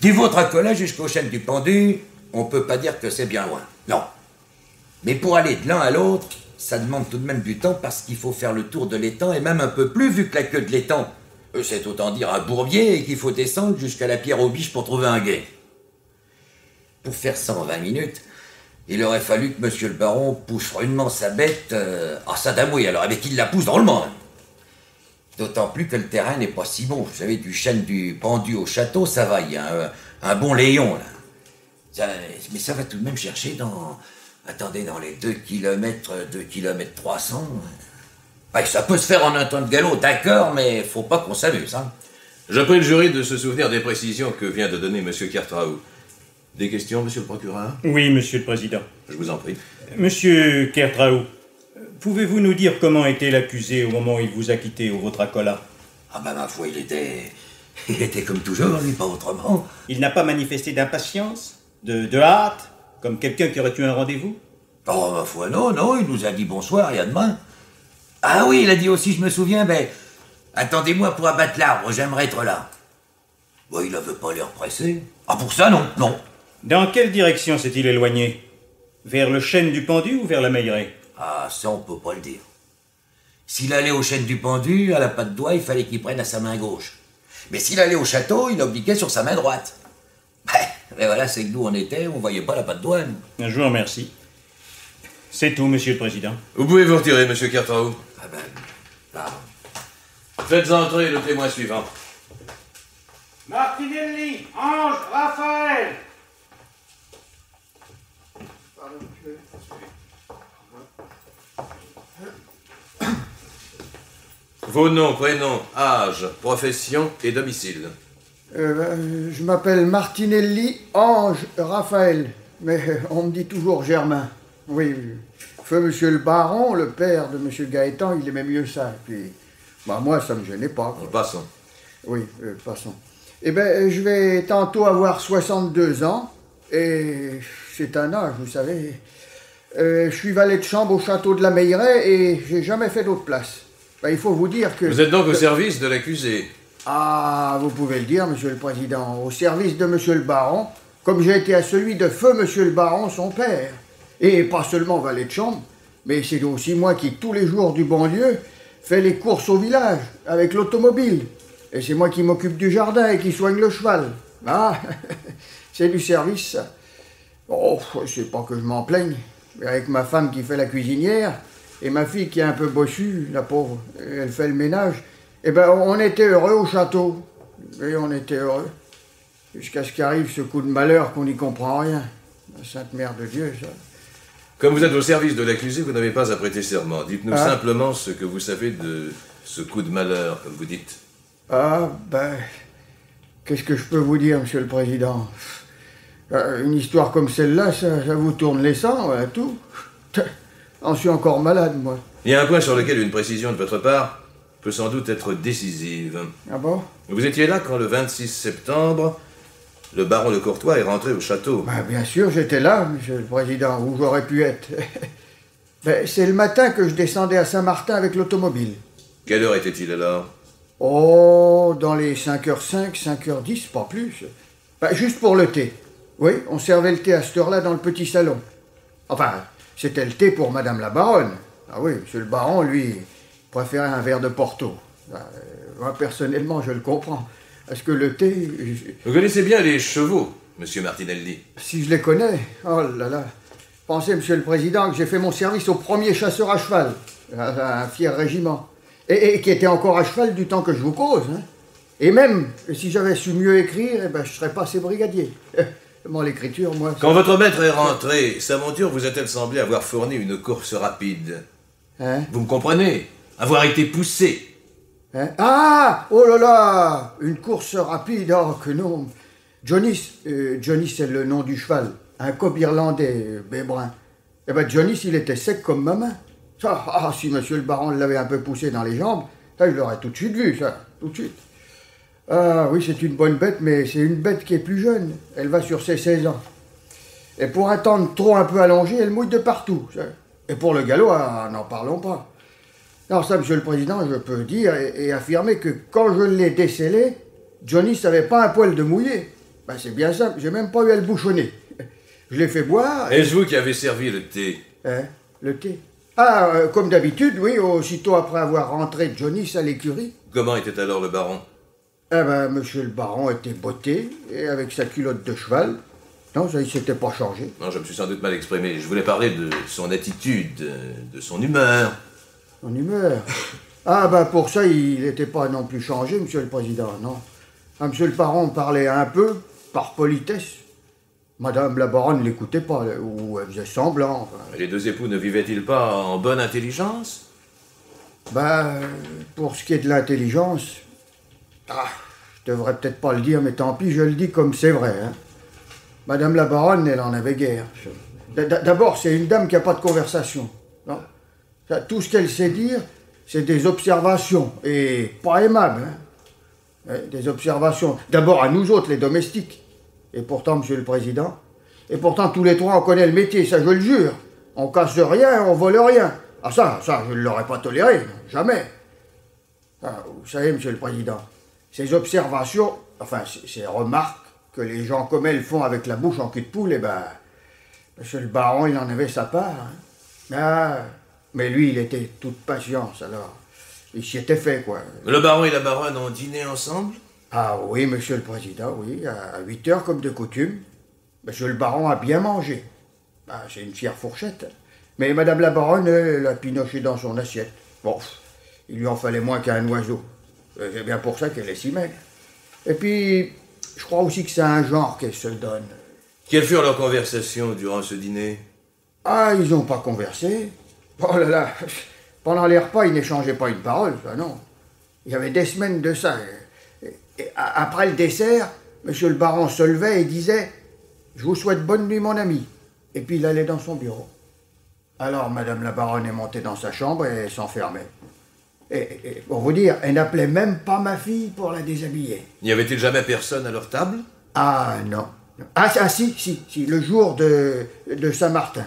Du Vôtre à Colin jusqu'aux Chênes du Pendu, on peut pas dire que c'est bien loin. Non. Mais pour aller de l'un à l'autre, ça demande tout de même du temps parce qu'il faut faire le tour de l'étang et même un peu plus vu que la queue de l'étang, c'est autant dire un bourbier et qu'il faut descendre jusqu'à la pierre aux biches pour trouver un gué. Pour faire ça en 20 minutes, il aurait fallu que monsieur le baron pousse rudement sa bête à Sadamouille, alors avec qu'il la pousse drôlement. D'autant plus que le terrain n'est pas si bon. Vous savez, du Chêne du Pendu au château, ça va, il y a un bon léon, là. Mais ça va tout de même chercher dans... Attendez, dans les 2 km 300... ça peut se faire en un temps de galop, d'accord, mais faut pas qu'on s'amuse, hein. Je prie le jury de se souvenir des précisions que vient de donner monsieur Kertrao. Des questions, monsieur le procureur? Oui, monsieur le président. Je vous en prie. Monsieur Kertrao, pouvez-vous nous dire comment était l'accusé au moment où il vous a quitté au Vôtre à Colin? Ma foi, il était comme toujours, lui, pas autrement. Il n'a pas manifesté d'impatience, de hâte, comme quelqu'un qui aurait eu un rendez-vous? Ma foi, non, il nous a dit bonsoir et à demain. Ah oui, il a dit aussi, je me souviens, attendez-moi pour abattre l'arbre, j'aimerais être là. Il n'avait pas l'air pressé. Pour ça, non. Dans quelle direction s'est-il éloigné? Vers le Chêne du Pendu ou vers la Meilleraie? Ça, on peut pas le dire. S'il allait aux chaînes du pendu, à la patte doigt, il fallait qu'il prenne à sa main gauche. Mais s'il allait au château, il obliquait sur sa main droite. Mais voilà, c'est que nous on était, on voyait pas la patte doigt, nous. Je vous remercie. C'est tout, monsieur le président. Vous pouvez vous retirer, monsieur Cartraou. Ah ben, Faites entrer le témoin suivant. Martinelli, Ange, Raphaël. Vos noms, prénoms, âge, profession et domicile. Je m'appelle Martinelli, Ange, Raphaël. Mais on me dit toujours Germain. Oui, feu monsieur le baron, le père de monsieur Gaëtan, il aimait mieux ça. Et puis, bah, moi, ça me gênait pas. Passons. Oui, passons. Eh bien, je vais tantôt avoir 62 ans. Et c'est un âge, vous savez. Je suis valet de chambre au château de la Meilleraie et j'ai jamais fait d'autre place. Ben, il faut vous dire que... Vous êtes donc au service de l'accusé. Ah, vous pouvez le dire, monsieur le président. Au service de monsieur le baron, comme j'ai été à celui de feu monsieur le baron, son père. Et pas seulement valet de chambre, mais c'est aussi moi qui, tous les jours du bon Dieu, fais les courses au village, avec l'automobile. Et c'est moi qui m'occupe du jardin et qui soigne le cheval. Ah, c'est du service, ça. Oh, c'est pas que je m'en plaigne. Mais avec ma femme qui fait la cuisinière, et ma fille qui est un peu bossue, la pauvre, elle fait le ménage, eh ben on était heureux au château. Et on était heureux. Jusqu'à ce qu'arrive ce coup de malheur qu'on n'y comprend rien. La Sainte Mère de Dieu, ça. Comme vous êtes au service de l'accusé, vous n'avez pas à prêter serment. Dites-nous simplement ce que vous savez de ce coup de malheur, comme vous dites. Ah, ben... Qu'est-ce que je peux vous dire, monsieur le président? Une histoire comme celle-là, ça vous tourne les sangs, voilà, tout. J'en suis encore malade, moi. Il y a un point sur lequel une précision de votre part peut sans doute être décisive. Ah bon? Vous étiez là quand le 26 septembre, le baron de Courtois est rentré au château. Ben, bien sûr, j'étais là, monsieur le président, où j'aurais pu être. Ben, c'est le matin que je descendais à Saint-Martin avec l'automobile. Quelle heure était-il alors? Oh, dans les 5h05, 5h10, pas plus. Ben, juste pour le thé. Oui, on servait le thé à cette heure-là dans le petit salon. Enfin, c'était le thé pour madame la baronne. Ah oui, monsieur le baron, lui, préférait un verre de Porto. Ben, moi, personnellement, je le comprends. Parce que le thé... Vous connaissez bien les chevaux, monsieur Martinelli? Si je les connais, oh là là. Pensez, monsieur le président, que j'ai fait mon service au premier chasseur à cheval. Un fier régiment. Et qui était encore à cheval du temps que je vous cause. Hein. Et même, si j'avais su mieux écrire, eh ben, je serais passé brigadier. Bon, l'écriture, moi... Quand votre maître est rentré, sa monture vous a-t-elle semblé avoir fourni une course rapide? Hein? Vous me comprenez? Avoir été poussé. Hein? Ah! Oh là là! Une course rapide, oh que non! Johnny, c'est le nom du cheval. Un cob irlandais, bébrun. Eh ben, Johnny, il était sec comme ma main. Ça, si monsieur le baron l'avait un peu poussé dans les jambes, ça, je l'aurais tout de suite vu, ça, tout de suite. Ah oui, c'est une bonne bête, mais c'est une bête qui est plus jeune. Elle va sur ses 16 ans. Et pour un temps trop un peu allongé, elle mouille de partout. Ça. Et pour le galop, n'en parlons pas. Alors ça, monsieur le président, je peux dire et affirmer que quand je l'ai décelé, Johnny savait pas un poil de mouiller. Ben, c'est bien simple, j'ai même pas eu à le bouchonner. Je l'ai fait boire... Est-ce vous qui avez servi le thé? Hein? Le thé? Ah, comme d'habitude, oui, aussitôt après avoir rentré Johnny à l'écurie. Comment était alors le baron? Eh ben, monsieur le baron était botté, et avec sa culotte de cheval. Non, ça, il s'était pas changé. Non, je me suis sans doute mal exprimé. Je voulais parler de son attitude, de son humeur. Son humeur? Ah, ben, pour ça, il n'était pas non plus changé, monsieur le président, non. Ah, monsieur le baron parlait un peu, par politesse. Madame la baronne ne l'écoutait pas, ou elle faisait semblant. Enfin. Les deux époux ne vivaient-ils pas en bonne intelligence? Ben, pour ce qui est de l'intelligence... Ah, je devrais peut-être pas le dire, mais tant pis, je le dis comme c'est vrai. Hein. Madame la baronne, elle en avait guère. D'abord, c'est une dame qui n'a pas de conversation. Non? Tout ce qu'elle sait dire, c'est des observations, et pas aimables. Hein. Des observations, d'abord à nous autres, les domestiques. Et pourtant, monsieur le président, et pourtant tous les trois, on connaît le métier, ça je le jure. On casse rien, on vole rien. Ah ça, je ne l'aurais pas toléré, jamais. Ah, vous savez, monsieur le président, ces observations, enfin, ces remarques que les gens comme elle font avec la bouche en cul de poule, eh ben, monsieur le baron, il en avait sa part. Hein. Ah, mais lui, il était toute patience, alors. il s'y était fait, quoi. Le baron et la baronne ont dîné ensemble? Ah oui, monsieur le président, oui, à 8 heures comme de coutume. Monsieur le baron a bien mangé. Bah, c'est une fière fourchette. Mais madame la baronne, elle a pinoché dans son assiette. Bon, il lui en fallait moins qu'à un oiseau. C'est bien pour ça qu'elle est si maigre. Et puis, je crois aussi que c'est un genre qu'elle se donne. Quelles furent leurs conversations durant ce dîner? Ah, ils n'ont pas conversé. Oh là là, pendant les repas, ils n'échangeaient pas une parole, ça non. Il y avait des semaines de ça. Et après le dessert, monsieur le baron se levait et disait « Je vous souhaite bonne nuit, mon ami ». Et puis il allait dans son bureau. Alors madame la baronne est montée dans sa chambre et s'enfermait. Et pour vous dire, elle n'appelait même pas ma fille pour la déshabiller. N'y avait-il jamais personne à leur table? Ah non. Ah si, le jour de Saint-Martin.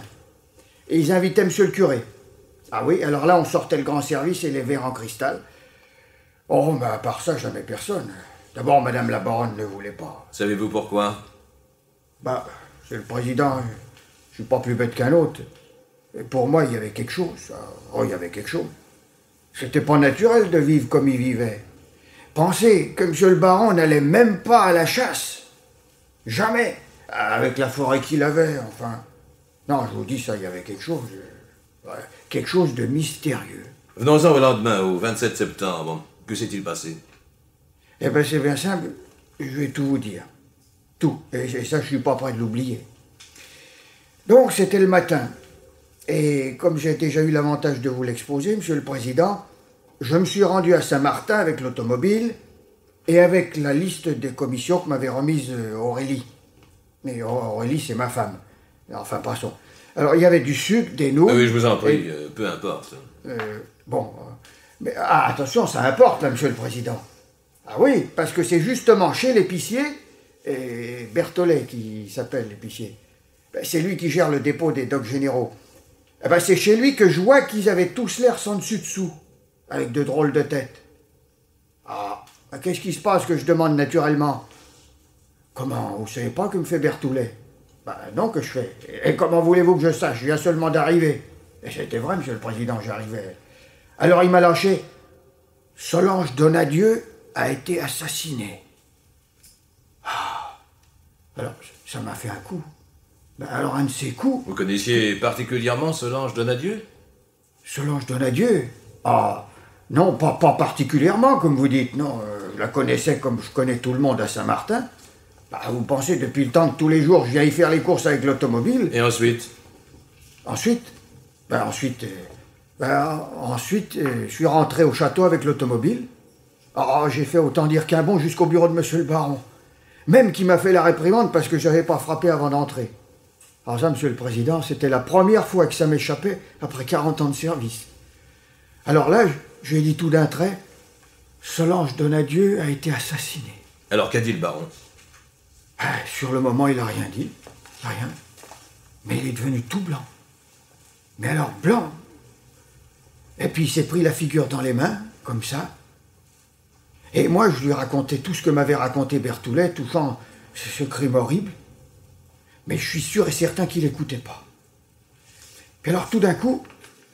Et ils invitaient monsieur le curé. Ah oui, alors là on sortait le grand service et les verres en cristal. Oh, mais à part ça, jamais personne. D'abord, madame la baronne ne voulait pas. Savez-vous pourquoi? Bah, c'est le président, je suis pas plus bête qu'un autre. Et pour moi, il y avait quelque chose. Oh, il y avait quelque chose. C'était pas naturel de vivre comme il vivait. Pensez que monsieur le baron n'allait même pas à la chasse. Jamais. Avec la forêt qu'il avait, enfin. Non, je vous dis ça, il y avait quelque chose. Quelque chose de mystérieux. Venons-en au lendemain, au 27 septembre. Que s'est-il passé? Eh bien, c'est bien simple. Je vais tout vous dire. Tout. Et ça, je suis pas prêt de l'oublier. Donc, c'était le matin. Et comme j'ai déjà eu l'avantage de vous l'exposer, monsieur le président, je me suis rendu à Saint-Martin avec l'automobile et avec la liste des commissions que m'avait remise Aurélie. Mais Aurélie, c'est ma femme. Enfin, passons. Alors, il y avait du sucre, des noix... Ah oui, je vous en prie, peu importe. Mais attention, ça importe, là, monsieur le président. Ah oui, parce que c'est justement chez l'épicier, et Berthollet qui s'appelle l'épicier, c'est lui qui gère le dépôt des docks généraux. C'est chez lui que je vois qu'ils avaient tous l'air sans dessus-dessous, avec de drôles de têtes. Ah, qu'est-ce qui se passe que je demande naturellement? Comment, vous savez pas que me fait Berthollet? Non, que je fais. Et comment voulez-vous que je sache? Je viens seulement d'arriver. Et c'était vrai, monsieur le président, j'arrivais. Alors il m'a lâché. Solange Donadieu a été assassinée. Ah. Alors, ça m'a fait un coup. Alors un de ces coups... Vous connaissiez particulièrement Solange Donadieu? Solange Donadieu? Ah, non, pas particulièrement, comme vous dites. Non, je la connaissais comme je connais tout le monde à Saint-Martin. Vous pensez, depuis le temps que tous les jours, je viens y faire les courses avec l'automobile. Et ensuite? Ensuite, je suis rentré au château avec l'automobile. J'ai fait autant dire qu'un bond jusqu'au bureau de monsieur le baron. Même qui m'a fait la réprimande parce que je n'avais pas frappé avant d'entrer. Alors ça, monsieur le président, c'était la première fois que ça m'échappait après 40 ans de service. Alors là, je lui ai dit tout d'un trait, Solange Donadieu a été assassinée. Alors qu'a dit le baron? Sur le moment, il n'a rien dit. Rien. Mais il est devenu tout blanc. Mais alors blanc. Et puis il s'est pris la figure dans les mains, comme ça. Et moi, je lui racontais tout ce que m'avait raconté Berthollet, touchant ce crime horrible. Mais je suis sûr et certain qu'il n'écoutait pas. Puis alors, tout d'un coup,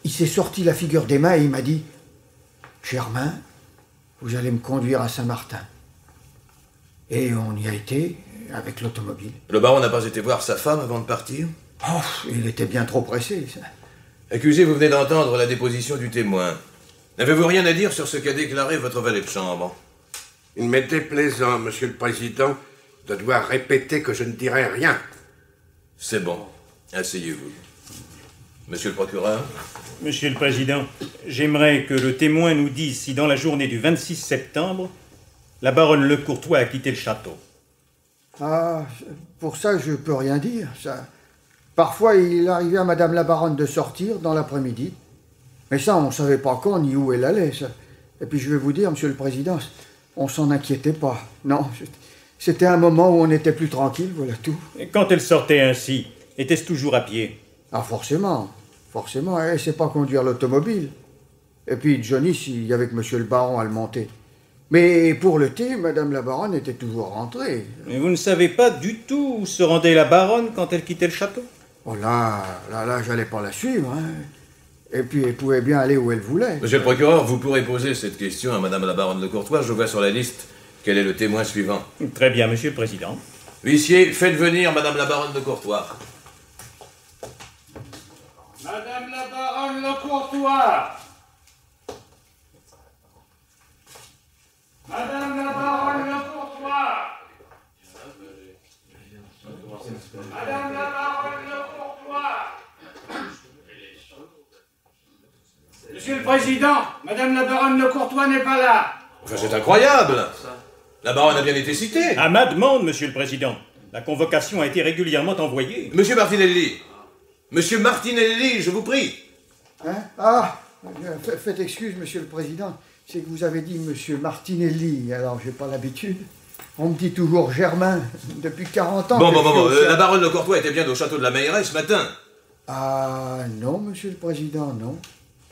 il s'est sorti la figure des mains et il m'a dit « Germain, vous allez me conduire à Saint-Martin. » Et on y a été avec l'automobile. Le baron n'a pas été voir sa femme avant de partir? Oh, il était bien trop pressé, ça. Accusé, vous venez d'entendre la déposition du témoin. N'avez-vous rien à dire sur ce qu'a déclaré votre valet de chambre? Il m'est déplaisant, monsieur le président, de devoir répéter que je ne dirai rien. C'est bon. Asseyez-vous. Monsieur le procureur? Monsieur le président, j'aimerais que le témoin nous dise si dans la journée du 26 septembre, la baronne Le Courtois a quitté le château. Ah, pour ça, je peux rien dire, ça. Parfois, il arrivait à madame la baronne de sortir dans l'après-midi. Mais ça, on ne savait pas quand ni où elle allait, ça. Et puis, je vais vous dire, monsieur le président, on s'en inquiétait pas. Non, c'était un moment où on était plus tranquille, voilà tout. Et quand elle sortait ainsi, était-ce toujours à pied? Ah, forcément. Forcément, elle ne sait pas conduire l'automobile. Et puis, Johnny, il y avait que monsieur le baron à le monter. Mais pour le thé, madame la baronne était toujours rentrée. Mais vous ne savez pas du tout où se rendait la baronne quand elle quittait le château? Oh là, j'allais pas la suivre, hein. Et puis elle pouvait bien aller où elle voulait. Monsieur le procureur, vous pourrez poser cette question à madame la baronne de Courtois. Je vois sur la liste quel est le témoin suivant. Très bien, monsieur le président. Huissier, faites venir madame la baronne de Courtois. Madame la baronne de Courtois. Madame la baronne de Courtois. Madame la baronne de Courtois. Monsieur le Président, Madame la baronne de Courtois n'est pas là. Enfin, c'est incroyable. La baronne a bien été citée. À ma demande, monsieur le président. La convocation a été régulièrement envoyée. Monsieur Martinelli. Monsieur Martinelli, je vous prie. Hein? Ah, faites excuse, monsieur le président. C'est que vous avez dit monsieur Martinelli, alors j'ai pas l'habitude. On me dit toujours Germain, depuis 40 ans. Bon, la baronne de Courtois était bien au château de la Mailleraie ce matin. Ah, non, monsieur le président, non.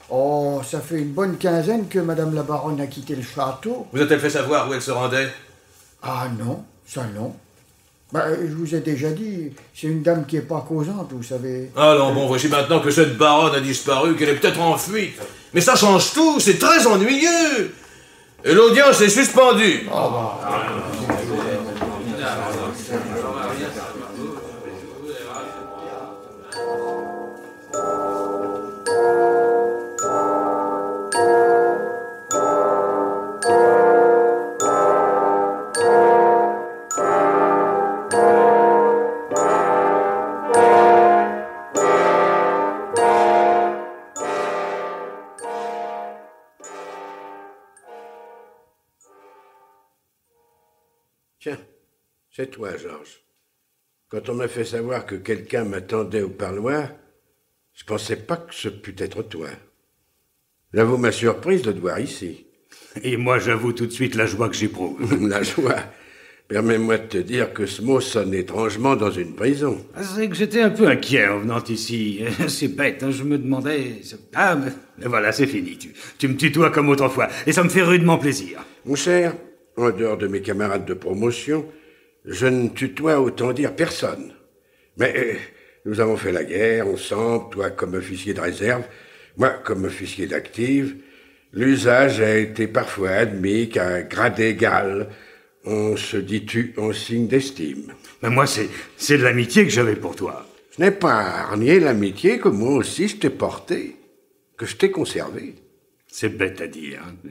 Oh, ça fait une bonne quinzaine que madame la baronne a quitté le château. Vous a-t-elle fait savoir où elle se rendait? Ah non, ça non. Bah, je vous ai déjà dit, c'est une dame qui est pas causante, vous savez. Ah non, bon, voici maintenant que cette baronne a disparu, qu'elle est peut-être en fuite. Mais ça change tout, c'est très ennuyeux. Et l'audience est suspendue. Oh, bah. Tiens, c'est toi, Georges. Quand on m'a fait savoir que quelqu'un m'attendait au parloir, je pensais pas que ce pût être toi. J'avoue ma surprise de te voir ici. Et moi, j'avoue tout de suite la joie que j'éprouve. La joie. Permets-moi de te dire que ce mot sonne étrangement dans une prison. C'est que j'étais un peu inquiet en venant ici. C'est bête, hein, je me demandais... Ah, mais voilà, c'est fini. Tu me tutoies comme autrefois. Et ça me fait rudement plaisir. Mon cher, en dehors de mes camarades de promotion, je ne tutoie autant dire personne. Mais nous avons fait la guerre ensemble, toi comme officier de réserve, moi comme officier d'active. L'usage a été parfois admis qu'à grade égal, on se dit tu en signe d'estime. Mais moi, c'est de l'amitié que j'avais pour toi. Je n'ai pas hargné l'amitié que moi aussi je t'ai portée, que je t'ai conservée. C'est bête à dire. Hein.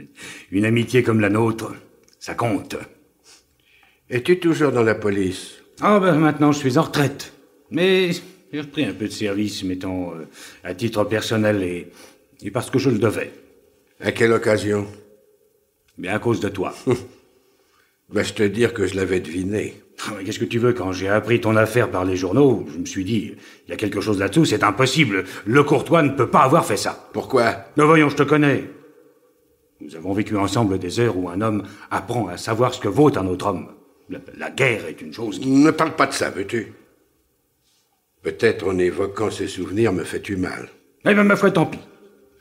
Une amitié comme la nôtre, ça compte. Es-tu toujours dans la police? Ah ben maintenant je suis en retraite. Mais j'ai repris un peu de service, mettons, à titre personnel et parce que je le devais. À quelle occasion? Mais à cause de toi. Vais-je te dire que je l'avais deviné? Mais qu'est-ce que tu veux, quand j'ai appris ton affaire par les journaux, je me suis dit, il y a quelque chose là-dessous, c'est impossible. Le Courtois ne peut pas avoir fait ça. Pourquoi? Mais voyons, je te connais. Nous avons vécu ensemble des heures où un homme apprend à savoir ce que vaut un autre homme. La guerre est une chose qui... Ne parle pas de ça, veux-tu? Peut-être en évoquant ces souvenirs me fais-tu mal. Eh bien, ma foi, tant pis.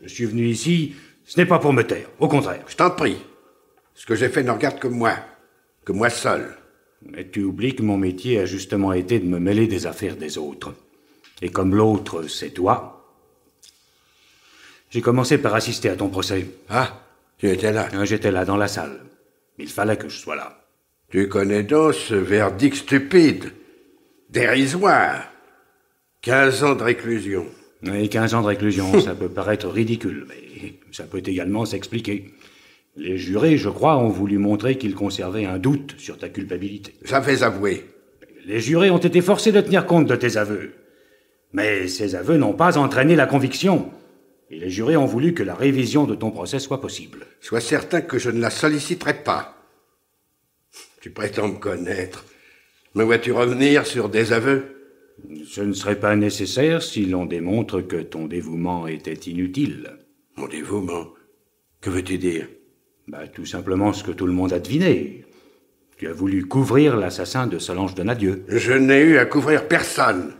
Je suis venu ici, ce n'est pas pour me taire, au contraire. Je t'en prie. Ce que j'ai fait ne regarde que moi seul. Mais tu oublies que mon métier a justement été de me mêler des affaires des autres. Et comme l'autre, c'est toi, j'ai commencé par assister à ton procès. Ah, tu étais là? J'étais là, dans la salle. Il fallait que je sois là. Tu connais donc ce verdict stupide, dérisoire. 15 ans de réclusion. Oui, 15 ans de réclusion, ça peut paraître ridicule, mais ça peut également s'expliquer. Les jurés, je crois, ont voulu montrer qu'ils conservaient un doute sur ta culpabilité. J'avais avoué. Les jurés ont été forcés de tenir compte de tes aveux. Mais ces aveux n'ont pas entraîné la conviction. Et les jurés ont voulu que la révision de ton procès soit possible. Sois certain que je ne la solliciterai pas. Tu prétends me connaître. Me vois-tu revenir sur des aveux? Ce ne serait pas nécessaire si l'on démontre que ton dévouement était inutile. Mon dévouement? Que veux-tu dire? Tout simplement ce que tout le monde a deviné. Tu as voulu couvrir l'assassin de Solange Donadieu. Je n'ai eu à couvrir personne.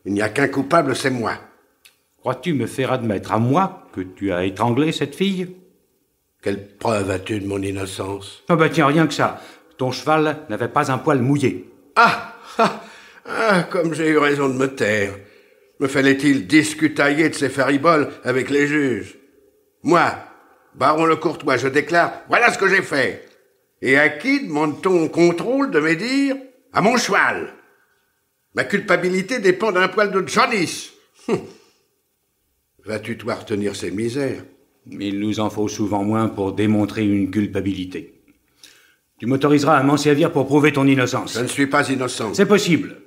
Il n'y a qu'un coupable, c'est moi. Crois-tu me faire admettre à moi que tu as étranglé cette fille? Quelle preuve as-tu de mon innocence? Tiens, rien que ça. Ton cheval n'avait pas un poil mouillé. Ah, comme j'ai eu raison de me taire. Me fallait-il discutailler de ces fariboles avec les juges? Moi, baron Le Courtois, je déclare, voilà ce que j'ai fait. Et à qui demande-t-on contrôle de mes dires? À mon cheval. Ma culpabilité dépend d'un poil de jaunisse. Vas-tu toi retenir ces misères? Il nous en faut souvent moins pour démontrer une culpabilité. Tu m'autoriseras à m'en servir pour prouver ton innocence. Je ne suis pas innocent. C'est possible.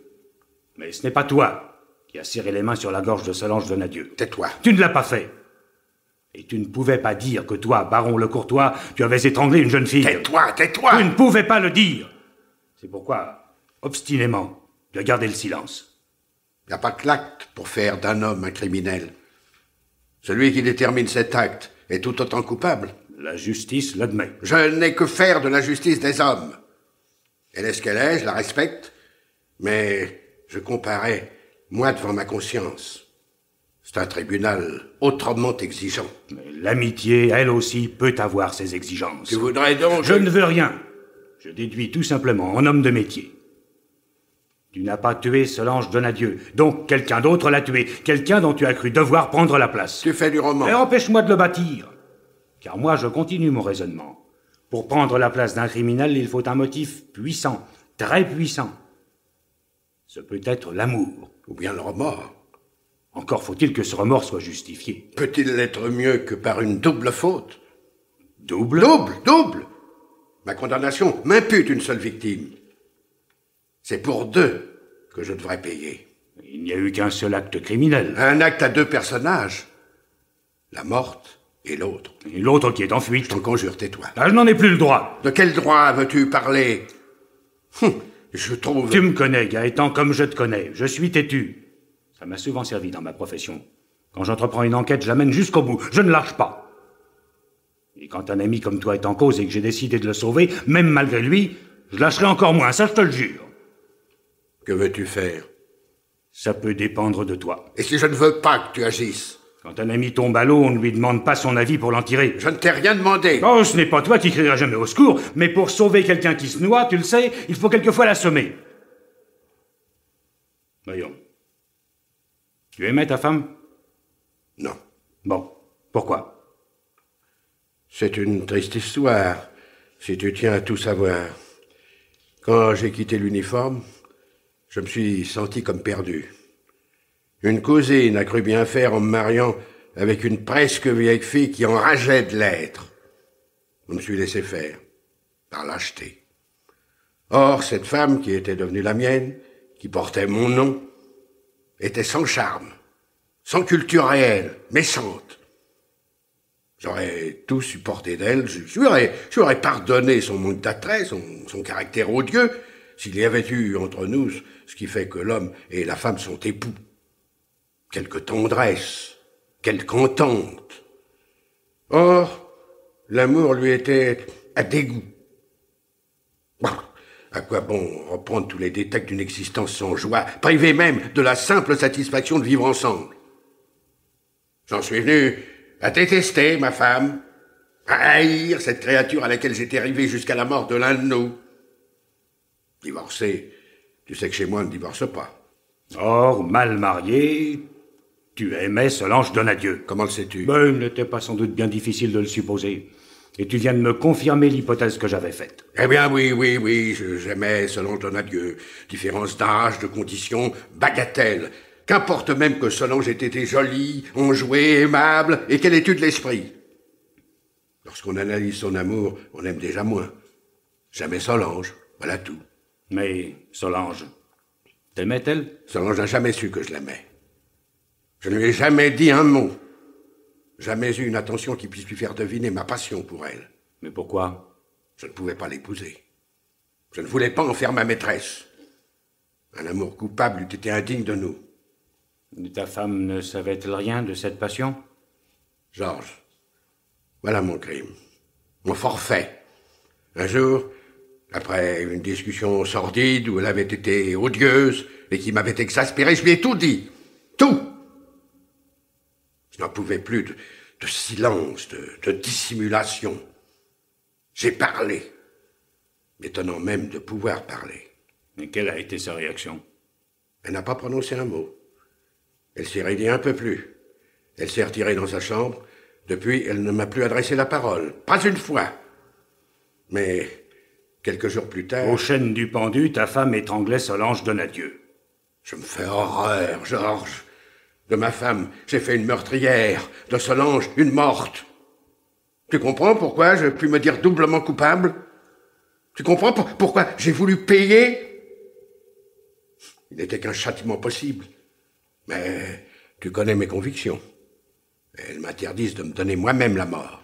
Mais ce n'est pas toi qui as serré les mains sur la gorge de Solange Donadieu. Tais-toi. Tu ne l'as pas fait. Et tu ne pouvais pas dire que toi, baron Le Courtois, tu avais étranglé une jeune fille. Tais-toi, tais-toi. Tu ne pouvais pas le dire. C'est pourquoi, obstinément, tu as gardé le silence. Il n'y a pas que l'acte pour faire d'un homme un criminel. Celui qui détermine cet acte est tout autant coupable. La justice l'admet. Je n'ai que faire de la justice des hommes. Elle est ce qu'elle est, je la respecte, mais je comparais, moi, devant ma conscience. C'est un tribunal autrement exigeant. Mais l'amitié, elle aussi, peut avoir ses exigences. Tu voudrais donc... Je ne veux rien. Je déduis tout simplement en homme de métier. Tu n'as pas tué Solange Donadieu, donc quelqu'un d'autre l'a tué, quelqu'un dont tu as cru devoir prendre la place. Tu fais du roman. Mais empêche-moi de le bâtir. Car moi, je continue mon raisonnement. Pour prendre la place d'un criminel, il faut un motif puissant, très puissant. Ce peut être l'amour. Ou bien le remords. Encore faut-il que ce remords soit justifié. Peut-il l'être mieux que par une double faute? Double? Double! Ma condamnation m'impute une seule victime. C'est pour deux que je devrais payer. Il n'y a eu qu'un seul acte criminel. Un acte à deux personnages. La morte et l'autre. Et l'autre qui est en fuite. Je t'en conjure, tais-toi. Ah, je n'en ai plus le droit. De quel droit veux-tu parler? Je trouve... Tu me connais, Gaëtan, comme je te connais. Je suis têtu. Ça m'a souvent servi dans ma profession. Quand j'entreprends une enquête, je la mène jusqu'au bout. Je ne lâche pas. Et quand un ami comme toi est en cause et que j'ai décidé de le sauver, même malgré lui, je lâcherai encore moins, ça je te le jure. Que veux-tu faire? Ça peut dépendre de toi. Et si je ne veux pas que tu agisses? Quand un ami tombe à l'eau, on ne lui demande pas son avis pour l'en tirer. Je ne t'ai rien demandé. Oh, ce n'est pas toi qui crieras jamais au secours, mais pour sauver quelqu'un qui se noie, tu le sais, il faut quelquefois l'assommer. Voyons. Tu aimais ta femme? Non. Bon. Pourquoi? C'est une triste histoire, si tu tiens à tout savoir. Quand j'ai quitté l'uniforme, je me suis senti comme perdu. Une cousine a cru bien faire en me mariant avec une presque vieille fille qui enrageait de l'être. Je me suis laissé faire, par lâcheté. Or, cette femme qui était devenue la mienne, qui portait mon nom, était sans charme, sans culture réelle, méchante. J'aurais tout supporté d'elle, je lui aurais pardonné son manque d'attrait, son caractère odieux, s'il y avait eu entre nous ce qui fait que l'homme et la femme sont époux. Quelque tendresse, quelque entente. Or, l'amour lui était à dégoût. À quoi bon reprendre tous les détails d'une existence sans joie, privé même de la simple satisfaction de vivre ensemble? J'en suis venu à détester ma femme, à haïr cette créature à laquelle j'étais arrivé jusqu'à la mort de l'un de nous. Divorcer, tu sais que chez moi on ne divorce pas. Or, mal marié, tu aimais Solange Donadieu. Comment le sais-tu? Ben, il n'était pas sans doute bien difficile de le supposer. Et tu viens de me confirmer l'hypothèse que j'avais faite. Eh bien, oui, j'aimais Solange Donadieu. Différence d'âge, de conditions, bagatelle. Qu'importe même que Solange ait été jolie, enjouée, aimable, et qu'elle ait eu de l'esprit. Lorsqu'on analyse son amour, on aime déjà moins. J'aimais Solange, voilà tout. Mais Solange, t'aimait-elle? Solange n'a jamais su que je l'aimais. Je ne lui ai jamais dit un mot. Jamais eu une attention qui puisse lui faire deviner ma passion pour elle. Mais pourquoi? Je ne pouvais pas l'épouser. Je ne voulais pas en faire ma maîtresse. Un amour coupable eût été indigne de nous. Et ta femme ne savait-elle rien de cette passion? Georges, voilà mon crime. Mon forfait. Un jour, après une discussion sordide où elle avait été odieuse et qui m'avait exaspéré, je lui ai tout dit. Tout! Je n'en pouvais plus de silence, de dissimulation. J'ai parlé, m'étonnant même de pouvoir parler. Et quelle a été sa réaction? Elle n'a pas prononcé un mot. Elle s'est raidie un peu plus. Elle s'est retirée dans sa chambre. Depuis, elle ne m'a plus adressé la parole. Pas une fois. Mais quelques jours plus tard... Aux chaînes du pendu, ta femme étranglait Solange Donadieu. Je me fais horreur, Georges. De ma femme, j'ai fait une meurtrière. De Solange, une morte. Tu comprends pourquoi je puis me dire doublement coupable? Tu comprends pourquoi j'ai voulu payer? Il n'était qu'un châtiment possible. Mais tu connais mes convictions. Elles m'interdisent de me donner moi-même la mort.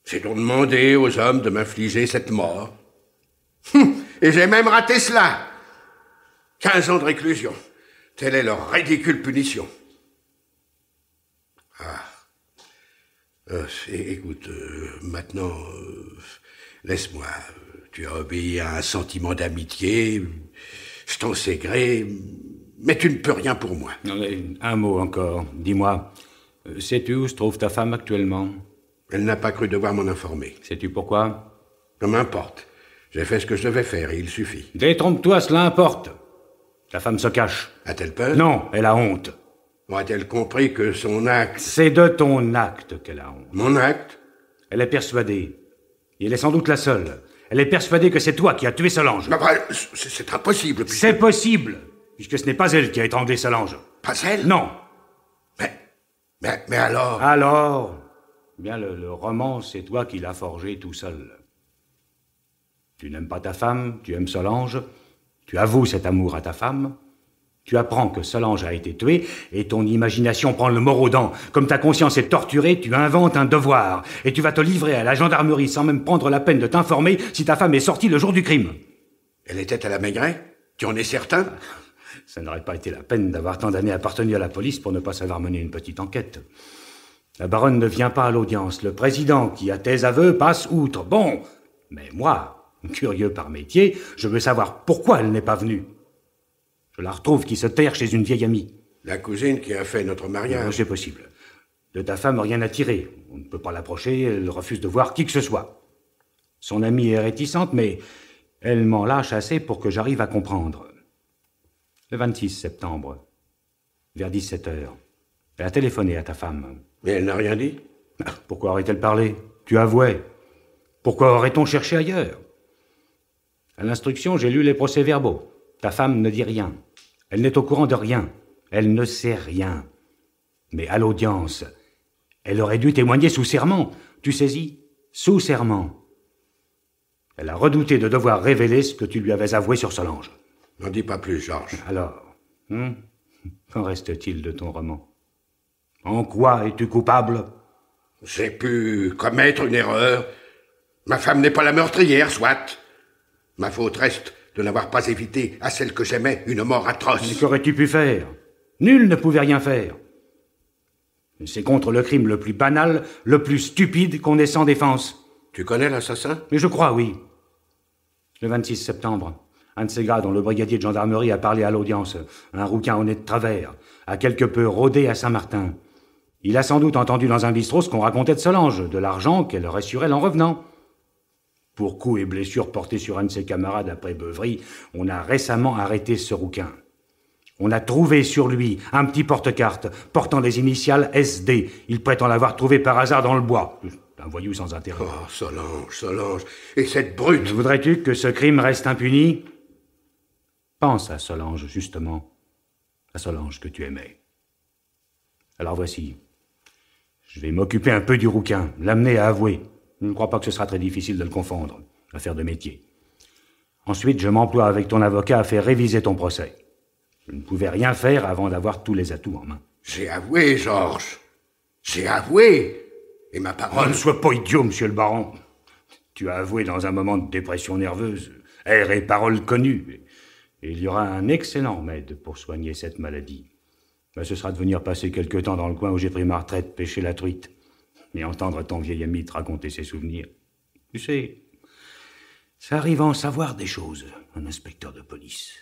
J'ai donc demandé aux hommes de m'infliger cette mort. Et j'ai même raté cela. 15 ans de réclusion. Telle est leur ridicule punition. Écoute, maintenant, laisse-moi. Tu as obéi à un sentiment d'amitié. Je t'en sais gré, mais tu ne peux rien pour moi. Un mot encore. Dis-moi, sais-tu où se trouve ta femme actuellement? Elle n'a pas cru devoir m'en informer. Sais-tu pourquoi? Peu m'importe. J'ai fait ce que je devais faire et il suffit. Détrompe-toi, cela importe. Ta femme se cache. A-t-elle peur? Non, elle a honte. A-t-elle compris que son acte... C'est de ton acte qu'elle a honte. Mon acte? Elle est persuadée. Et elle est sans doute la seule. Elle est persuadée que c'est toi qui as tué Solange. C'est impossible. Puisque... C'est possible, puisque ce n'est pas elle qui a étranglé Solange. Pas elle? Non. Mais alors... Alors, bien le roman, c'est toi qui l'as forgé tout seul. Tu n'aimes pas ta femme, tu aimes Solange, tu avoues cet amour à ta femme, tu apprends que Solange a été tuée, et ton imagination prend le mort aux dents. Comme ta conscience est torturée, tu inventes un devoir, et tu vas te livrer à la gendarmerie sans même prendre la peine de t'informer si ta femme est sortie le jour du crime. Elle était à la Maigret? Tu en es certain? Ça n'aurait pas été la peine d'avoir tant d'années appartenu à la police pour ne pas savoir mener une petite enquête. La baronne ne vient pas à l'audience. Le président, qui a tes aveux, passe outre. Bon, mais moi, curieux par métier, je veux savoir pourquoi elle n'est pas venue. Je la retrouve qui se terre chez une vieille amie. La cousine qui a fait notre mariage. C'est possible. De ta femme, rien à tirer. On ne peut pas l'approcher, elle refuse de voir qui que ce soit. Son amie est réticente, mais elle m'en lâche assez pour que j'arrive à comprendre. Le 26 septembre, vers 17h, elle a téléphoné à ta femme. Mais elle n'a rien dit? Pourquoi aurait-elle parlé? Tu avouais. Pourquoi aurait-on cherché ailleurs? À l'instruction, j'ai lu les procès-verbaux. Ta femme ne dit rien. Elle n'est au courant de rien. Elle ne sait rien. Mais à l'audience, elle aurait dû témoigner sous serment. Tu saisis? Sous serment. Elle a redouté de devoir révéler ce que tu lui avais avoué sur Solange. N'en dis pas plus, Georges. Alors, qu'en reste-t-il de ton roman? En quoi es-tu coupable? J'ai pu commettre une erreur. Ma femme n'est pas la meurtrière, soit. Ma faute reste de n'avoir pas évité à celle que j'aimais une mort atroce. Mais qu'aurais-tu pu faire? Nul ne pouvait rien faire. C'est contre le crime le plus banal, le plus stupide qu'on ait sans défense. Tu connais l'assassin? Mais je crois, oui. Le 26 septembre, un de ces gars dont le brigadier de gendarmerie a parlé à l'audience, un rouquin au nez de travers, a quelque peu rôdé à Saint-Martin. Il a sans doute entendu dans un bistrot ce qu'on racontait de Solange, de l'argent qu'elle aurait sur elle en revenant. Pour coups et blessures portés sur un de ses camarades après beuverie, on a récemment arrêté ce rouquin. On a trouvé sur lui un petit porte-carte portant les initiales SD. Il prétend l'avoir trouvé par hasard dans le bois. Un voyou sans intérêt. Oh, Solange, et cette brute... Voudrais-tu que ce crime reste impuni? Pense à Solange, justement. À Solange que tu aimais. Alors voici. Je vais m'occuper un peu du rouquin, l'amener à avouer. Je ne crois pas que ce sera très difficile de le confondre. Affaire de métier. Ensuite, je m'emploie avec ton avocat à faire réviser ton procès. Je ne pouvais rien faire avant d'avoir tous les atouts en main. J'ai avoué, Georges. J'ai avoué. Et ma parole... Ne sois pas idiot, monsieur le baron. Tu as avoué dans un moment de dépression nerveuse, air et paroles connues. Et il y aura un excellent remède pour soigner cette maladie. Ben, ce sera de venir passer quelque temps dans le coin où j'ai pris ma retraite, pêcher la truite, et entendre ton vieil ami te raconter ses souvenirs. Tu sais, ça arrive à en savoir des choses, un inspecteur de police.